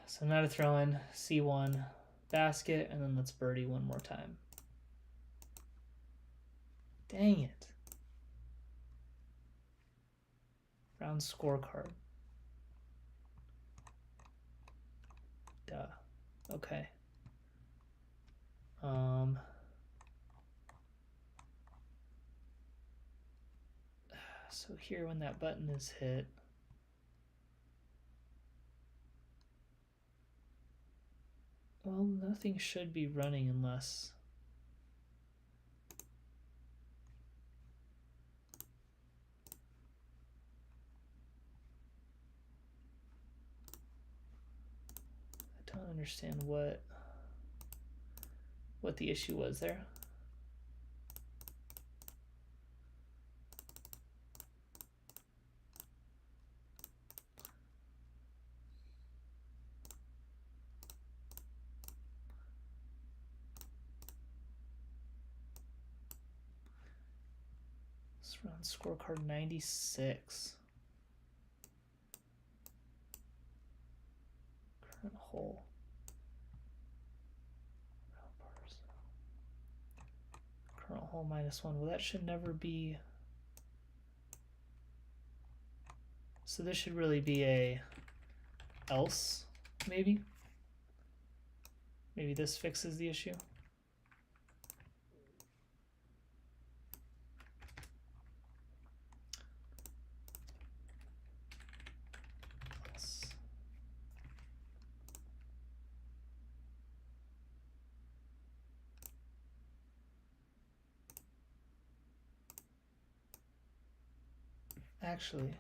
so now to throw in C1 basket, and then let's birdie one more time. Dang it. Round scorecard. Duh. Okay. So here when that button is hit, well, nothing should be running unless I don't understand what the issue was there. Let's run scorecard 96. Current hole. Current hole -1. Well, that should never be. So this should really be a else, maybe? Maybe this fixes the issue. Actually.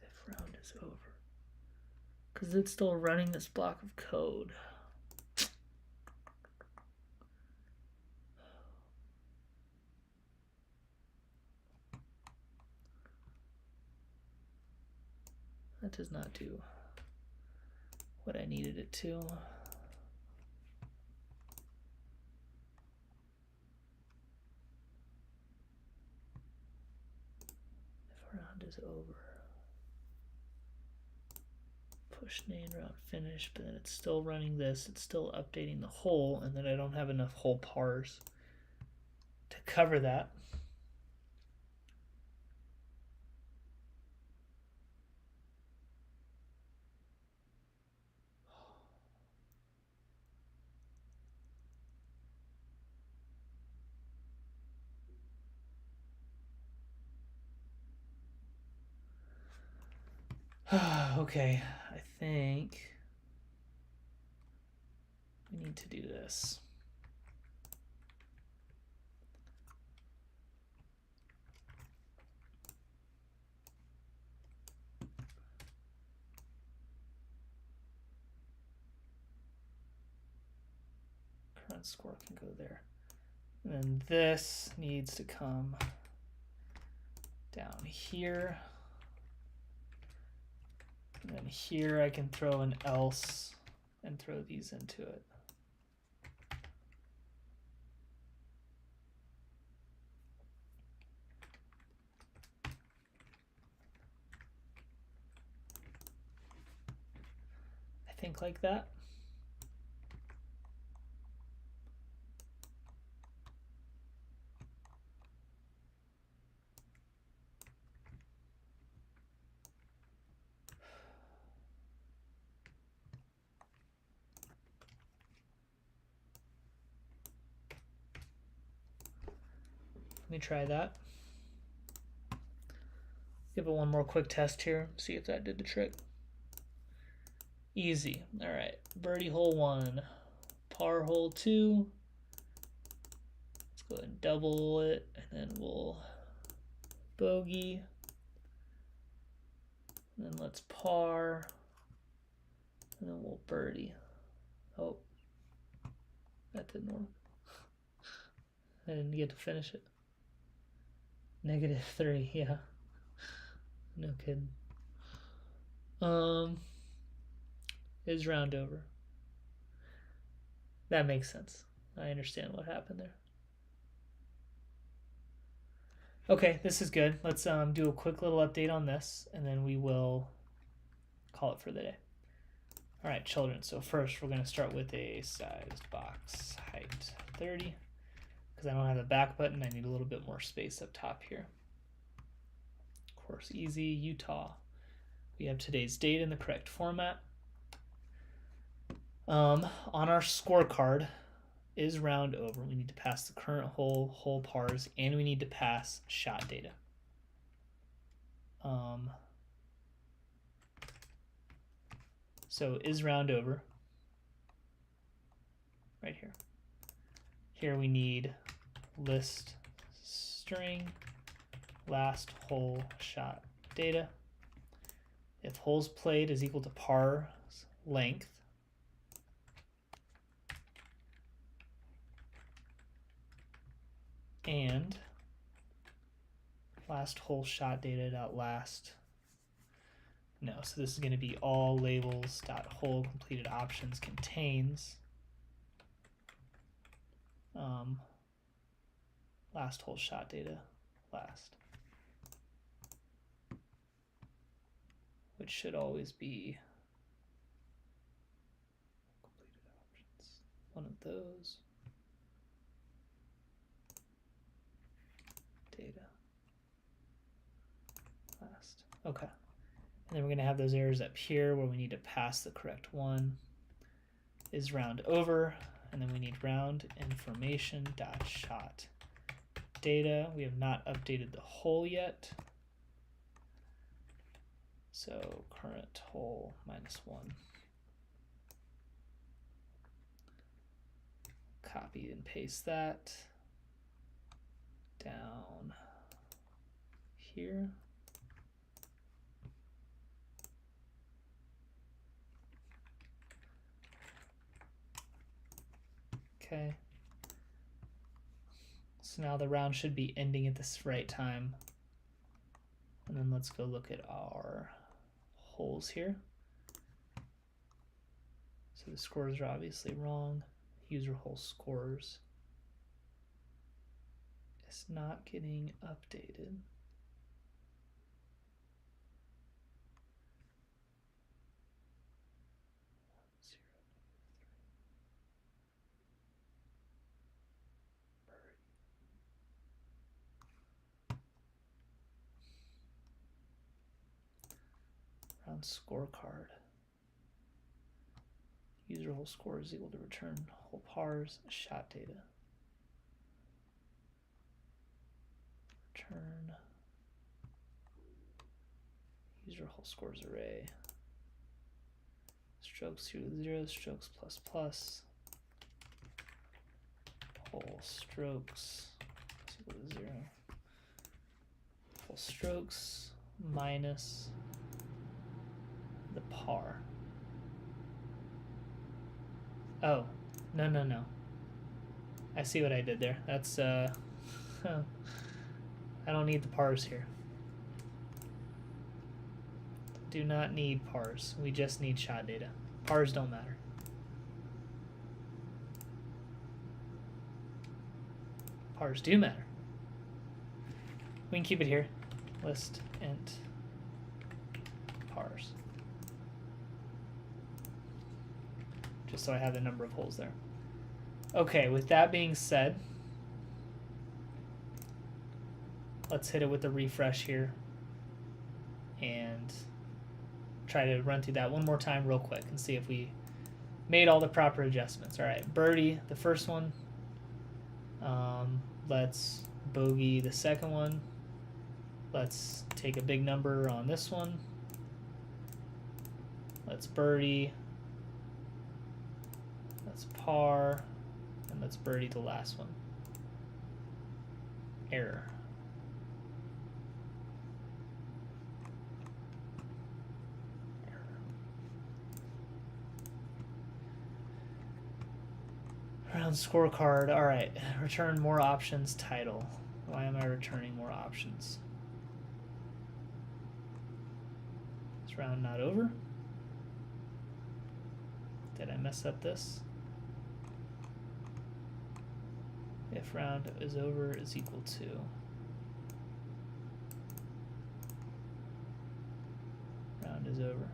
If round is over. Because it's still running this block of code. That does not do what I needed it to. If round is over. Push name round finish, but then it's still running this. It's still updating the hole, and then I don't have enough hole pars to cover that. Okay, I think we need to do this. Current score can go there. And then this needs to come down here. And then here I can throw an else and throw these into it. I think like that. Let me try that. Give it one more quick test here, see if that did the trick. Easy. All right, birdie hole 1, par hole 2. Let's go ahead and double it, and then we'll bogey. And then let's par, and then we'll birdie. Oh, that didn't work. I didn't get to finish it. -3, yeah. No kidding. Is round over. That makes sense. I understand what happened there. Okay, this is good. Let's do a quick little update on this, and then we will call it for the day. All right, children. So first, we're going to start with a sized box height 30. Because I don't have the back button, I need a little bit more space up top here. Course easy, Utah. We have today's date in the correct format. On our scorecard, is round over. We need to pass the current whole pars, and we need to pass shot data. So is round over right here. Here we need list string last hole shot data. If holes played is equal to par's length, and last hole shot data dot last. No, so this is going to be all labels dot hole completed options contains last hole shot data last, which should always be completed options. One of those. Data last. Okay. And then we're going to have those errors up here where we need to pass the correct one. Is round over, and then we need round information dot shot data. We have not updated the hole yet. So current hole -1. Copy and paste that down here. Okay. So now the round should be ending at this right time. And then let's go look at our holes here. So the scores are obviously wrong. User hole scores is not getting updated. Round scorecard. User hole score is equal to return hole pars shot data. Return user hole scores array. Strokes 0 to 0, strokes plus plus. Hole strokes is equal to 0. Hole strokes minus the par. Oh, no. I see what I did there. That's, I don't need the pars here. Do not need pars. We just need shot data. Pars don't matter. Pars do matter. We can keep it here. List int pars. Just so I have the number of holes there. Okay, with that being said, let's hit it with a refresh here and try to run through that one more time real quick and see if we made all the proper adjustments. All right, birdie, the first one. Let's bogey the second one. Let's take a big number on this one. Let's birdie. Let's par. And let's birdie the last one. Error. Round scorecard. All right, return more options title. Why am I returning more options? Is round not over? Did I mess up this? If round is over is equal to is over.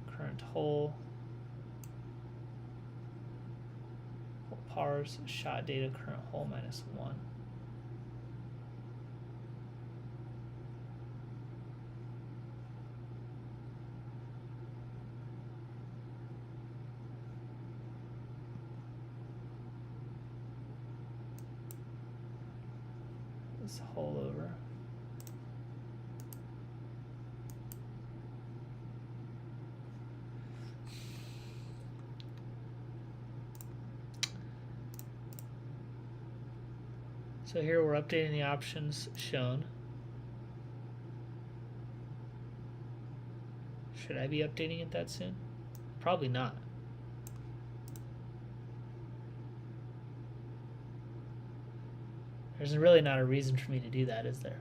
Current hole. Hole pars, shot data, current hole -1. This hole over. So here we're updating the options shown. Should I be updating it that soon? Probably not. There's really not a reason for me to do that, is there?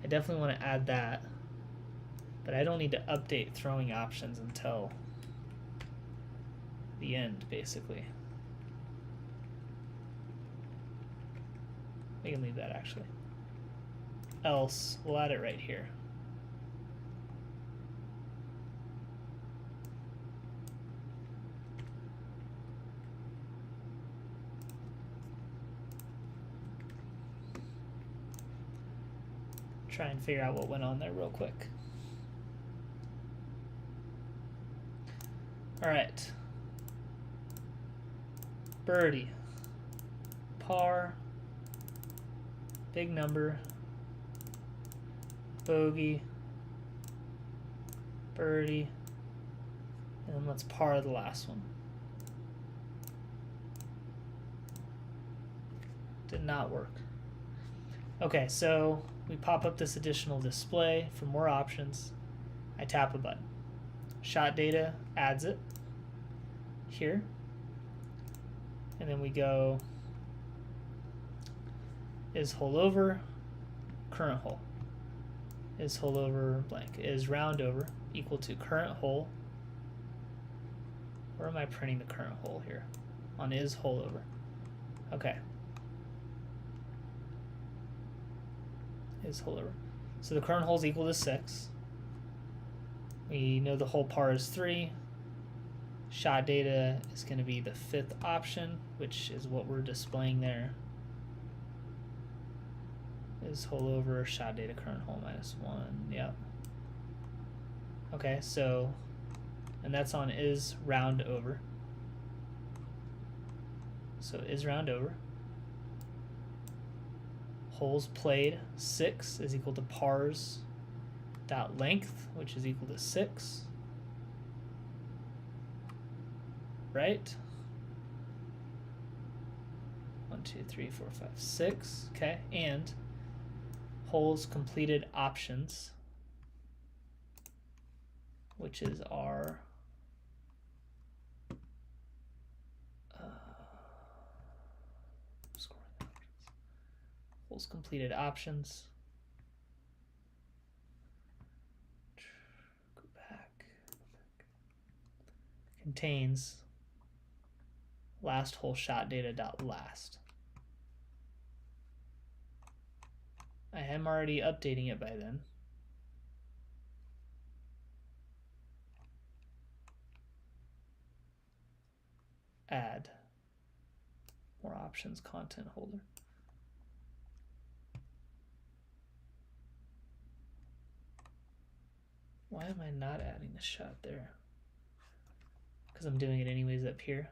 I definitely want to add that, but I don't need to update throwing options until the end, basically. We can leave that, actually. Else, we'll add it right here. Try and figure out what went on there real quick. All right. Birdie. Par. Big number. Bogey. Birdie. And then let's par the last one. Did not work. Okay, so we pop up this additional display for more options. I tap a button. Shot data adds it here. And then we go is hole over, current hole. Is hole over blank. Is round over equal to current hole. Where am I printing the current hole here? On is hole over. Okay. Is hole over. So the current hole is equal to 6. We know the hole par is 3. Shot data is going to be the 5th option, which is what we're displaying there. Is hole over, shot data, current hole -1. Yep. Okay, so, and that's on is round over. So is round over. Holes played 6 is equal to pars dot length, which is equal to 6. Right? 1, 2, 3, 4, 5, 6. Okay, and holes completed options, which is our scoring options. Holes completed options. Go back. Contains last hole shot data dot last. I am already updating it by then. Add more options content holder. Why am I not adding the shot there? Because I'm doing it anyways up here.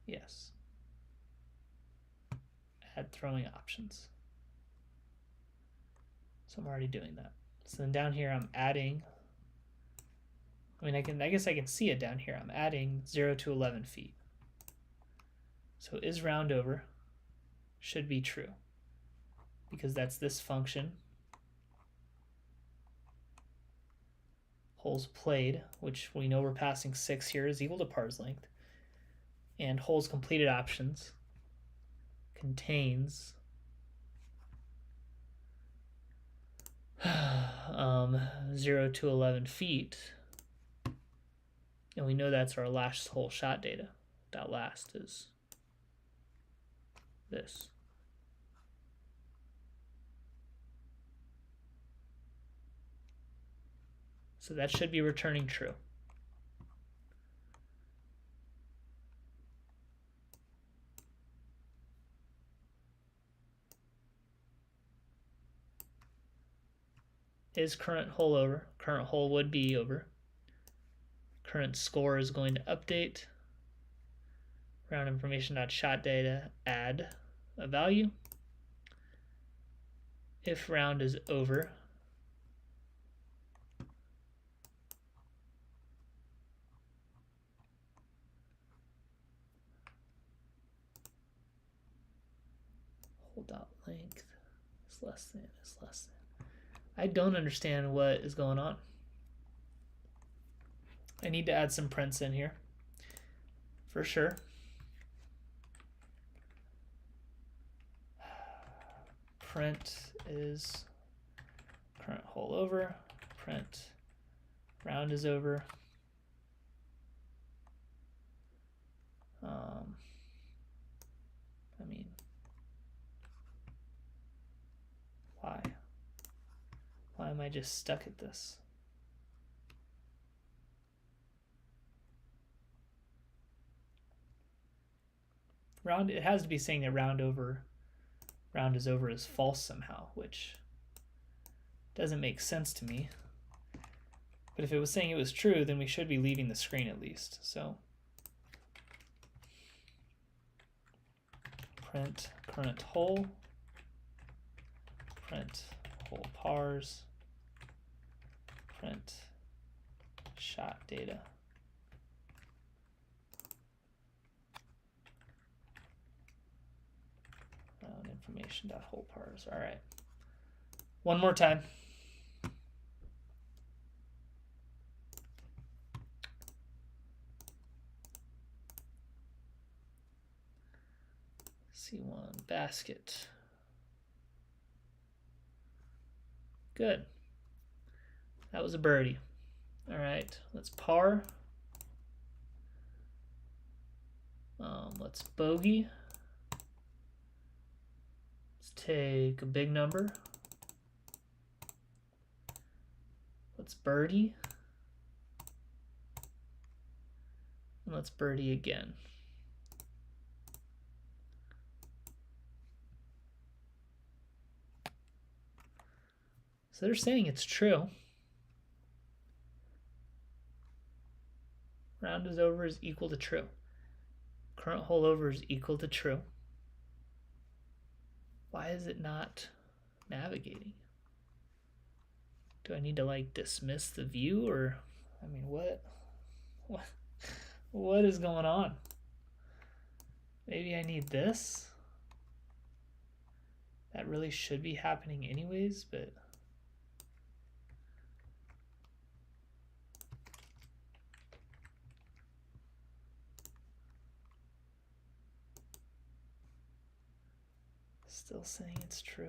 Yes. Add throwing options. So I'm already doing that. So then down here I'm adding, I guess I can see it down here. I'm adding 0 to 11 feet. So is round over should be true because that's this function. Holes played, which we know we're passing 6 here, is equal to pars length. And holes completed options contains 0 to 11 feet. And we know that's our last hole shot data. That last is this. So that should be returning true. Is current hole over? Current hole would be over. Current score is going to update. Round information.shot data, add a value. If round is over, hold out length is less than, is less than. I don't understand what is going on. I need to add some prints in here for sure. Print is current hole over, print round is over. I mean, why? Why am I just stuck at this? Round, it has to be saying that round is over is false somehow, which doesn't make sense to me. But if it was saying it was true, then we should be leaving the screen at least. So print current hole, print hole pars, print shot data. Information.hole pars. All right. One more time. C1 basket. Good. That was a birdie. All right, let's par. Let's bogey. Let's take a big number. Let's birdie. And let's birdie again. So they're saying it's true. Round is over is equal to true. Current hole over is equal to true. Why is it not navigating? Do I need to like dismiss the view, or I mean, what is going on? Maybe I need this. That really should be happening anyways, but still saying it's true.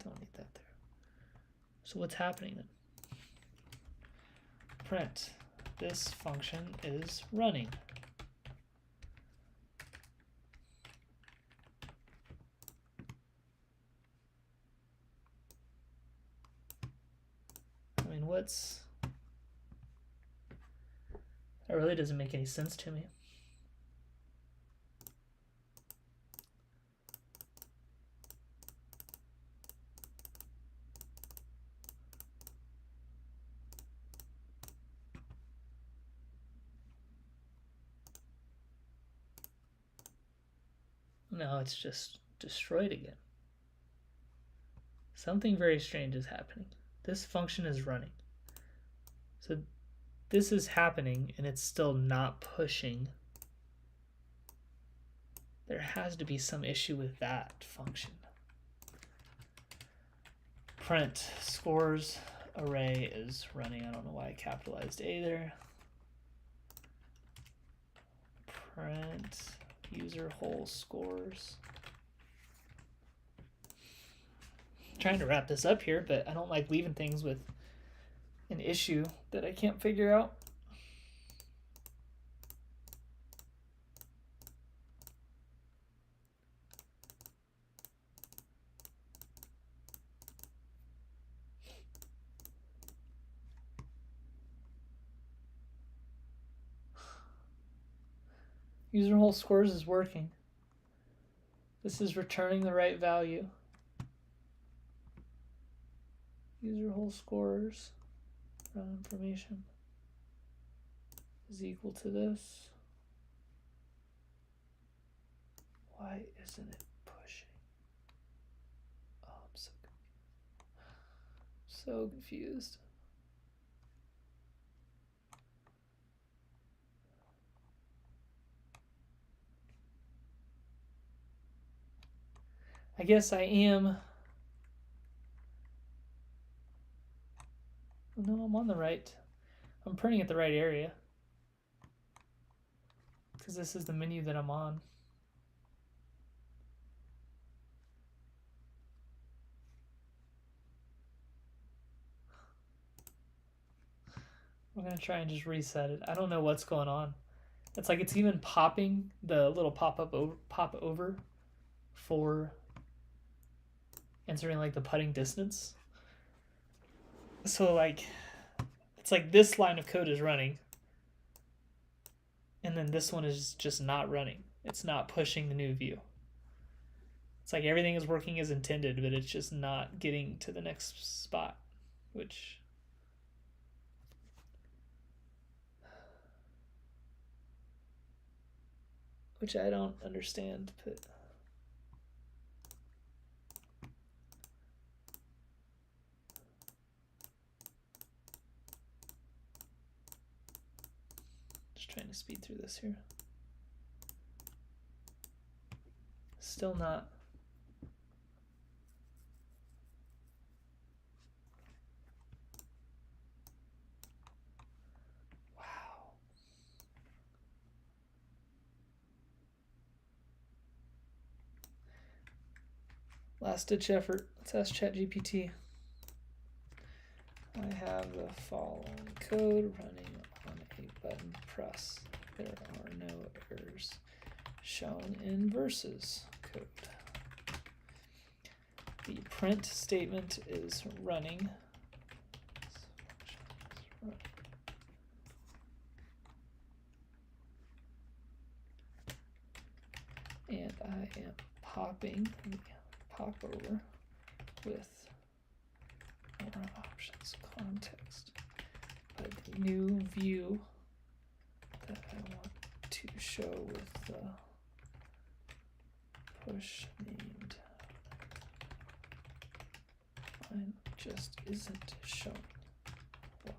Don't need that there. So what's happening then? Print. This function is running. I mean, that really doesn't make any sense to me. Now it's just destroyed again. Something very strange is happening. This function is running. So this is happening and it's still not pushing. There has to be some issue with that function. Print scores array is running. I don't know why I capitalized A there. Print user hole scores. I'm trying to wrap this up here, but I don't like leaving things with an issue that I can't figure out. User hole scores is working. This is returning the right value. User hole scores round information is equal to this. Why isn't it pushing? Oh, I'm so confused. I guess I am. No, I'm on the right. I'm printing at the right area. Because this is the menu that I'm on. I'm going to try and just reset it. I don't know what's going on. It's like it's even popping the little pop over for entering like the putting distance. So like it's like this line of code is running and then this one is just not running. It's not pushing the new view. It's like everything is working as intended, but it's just not getting to the next spot, which I don't understand, but just trying to speed through this here. Still not. Wow. Last ditch effort. Let's ask ChatGPT. I have the following code running on a button press. There are no errors shown in verses code. The print statement is running. And I am popping the pop over with more options context. But the new view that I want to show with the push named line just isn't shown. Why?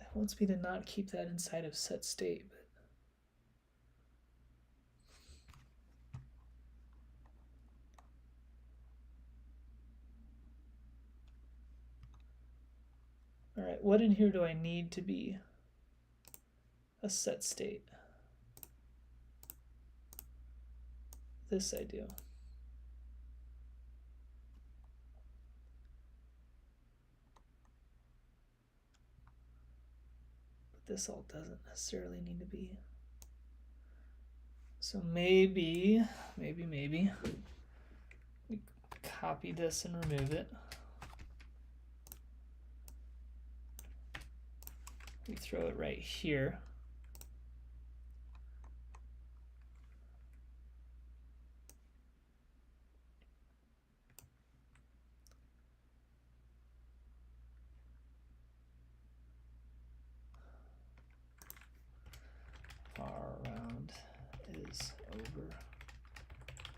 It wants me to not keep that inside of set state, but all right, what in here do I need to be a set state? This I do. But this all doesn't necessarily need to be. So maybe we copy this and remove it. We throw it right here. Far around is over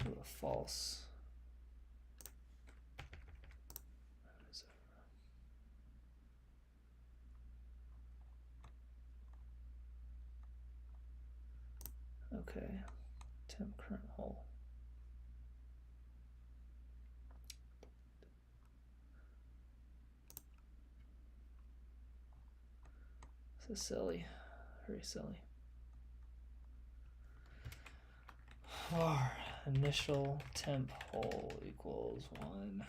to a false. Okay, temp current hole. This is silly. Very silly. Var initial temp hole equals 1.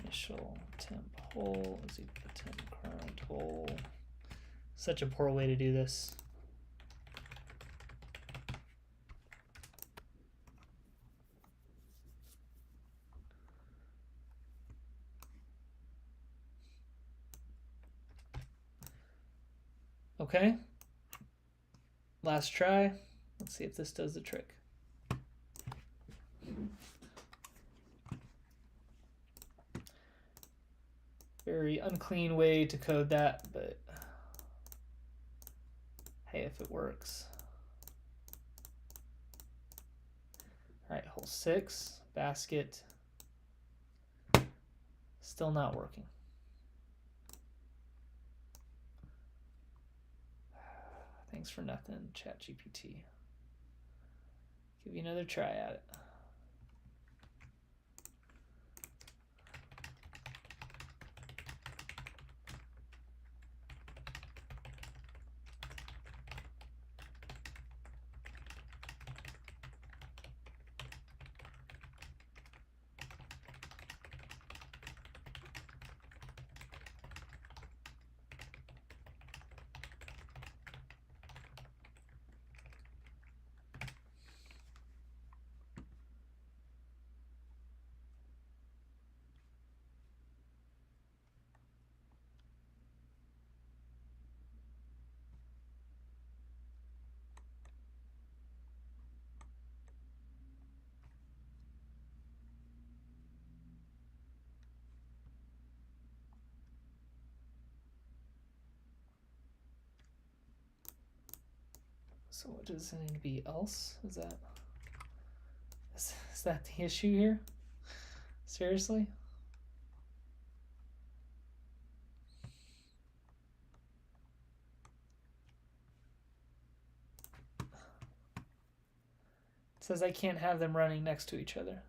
Initial temp hole is equal to temp current hole. Such a poor way to do this. Okay. Last try. Let's see if this does the trick. Very unclean way to code that, but hey, if it works. All right, hole 6, basket. Still not working. Thanks for nothing, ChatGPT. Give you another try at it. So what does it need to be else? Is that the issue here? Seriously? It says I can't have them running next to each other.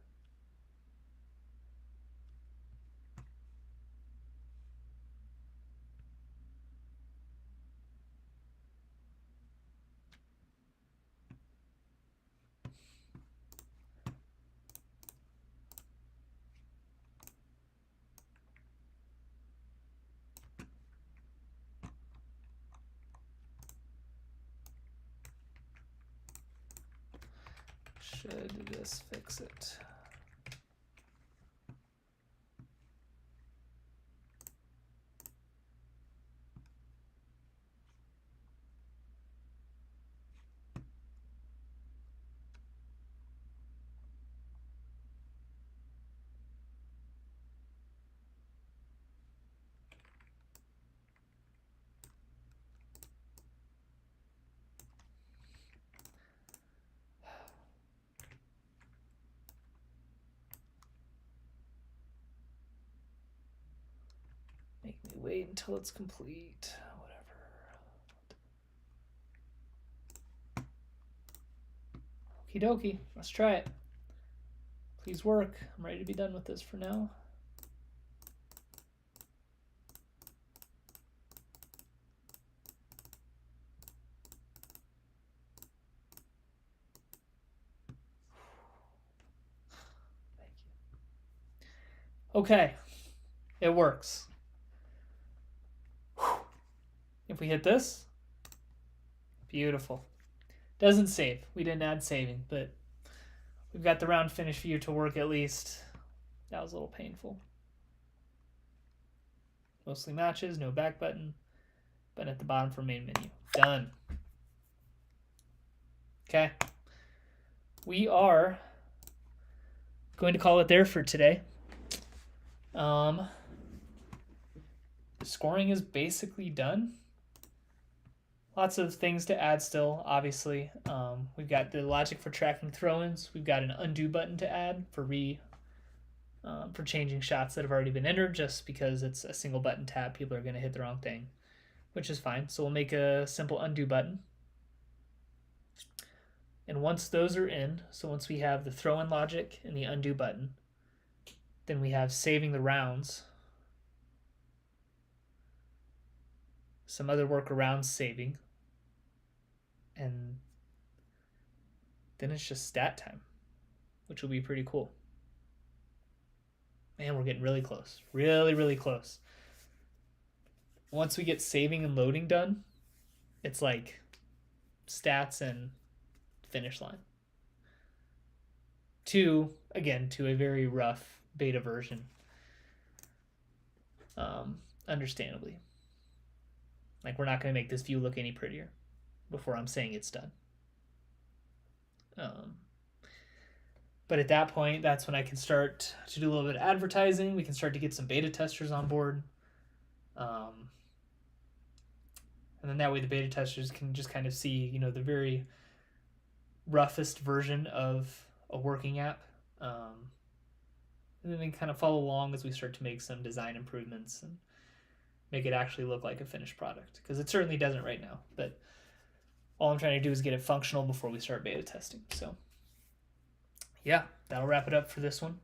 Should this fix it? Make me wait until it's complete. Whatever. Okie dokie. Let's try it. Please work. I'm ready to be done with this for now. Thank you. Okay. It works. If we hit this, beautiful. Doesn't save. We didn't add saving, but we've got the round finish view to work at least. That was a little painful. Mostly matches, no back button. Button at the bottom for main menu. Done. Okay. We are going to call it there for today. The scoring is basically done. Lots of things to add still, obviously. We've got the logic for tracking throw-ins. We've got an undo button to add for changing shots that have already been entered, just because it's a single button tab. People are going to hit the wrong thing, which is fine. So we'll make a simple undo button. And once those are in, so once we have the throw-in logic and the undo button, Then we have saving the rounds. Some other workarounds saving. And then it's just stat time, which will be pretty cool. Man, we're getting really close. Really, really close. Once we get saving and loading done, it's like stats and finish line. To a very rough beta version. Understandably. Like, we're not going to make this view look any prettier before I'm saying it's done. But at that point, that's when I can start to do a little bit of advertising. We can start to get some beta testers on board. And then that way the beta testers can just kind of see, the very roughest version of a working app. And then they kind of follow along as we start to make some design improvements and make it actually look like a finished product. Because it certainly doesn't right now. But all I'm trying to do is get it functional before we start beta testing. So yeah, that'll wrap it up for this one.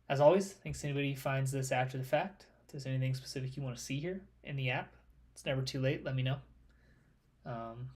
As always, thanks to anybody who finds this after the fact. If there's anything specific you want to see here in the app, it's never too late. Let me know.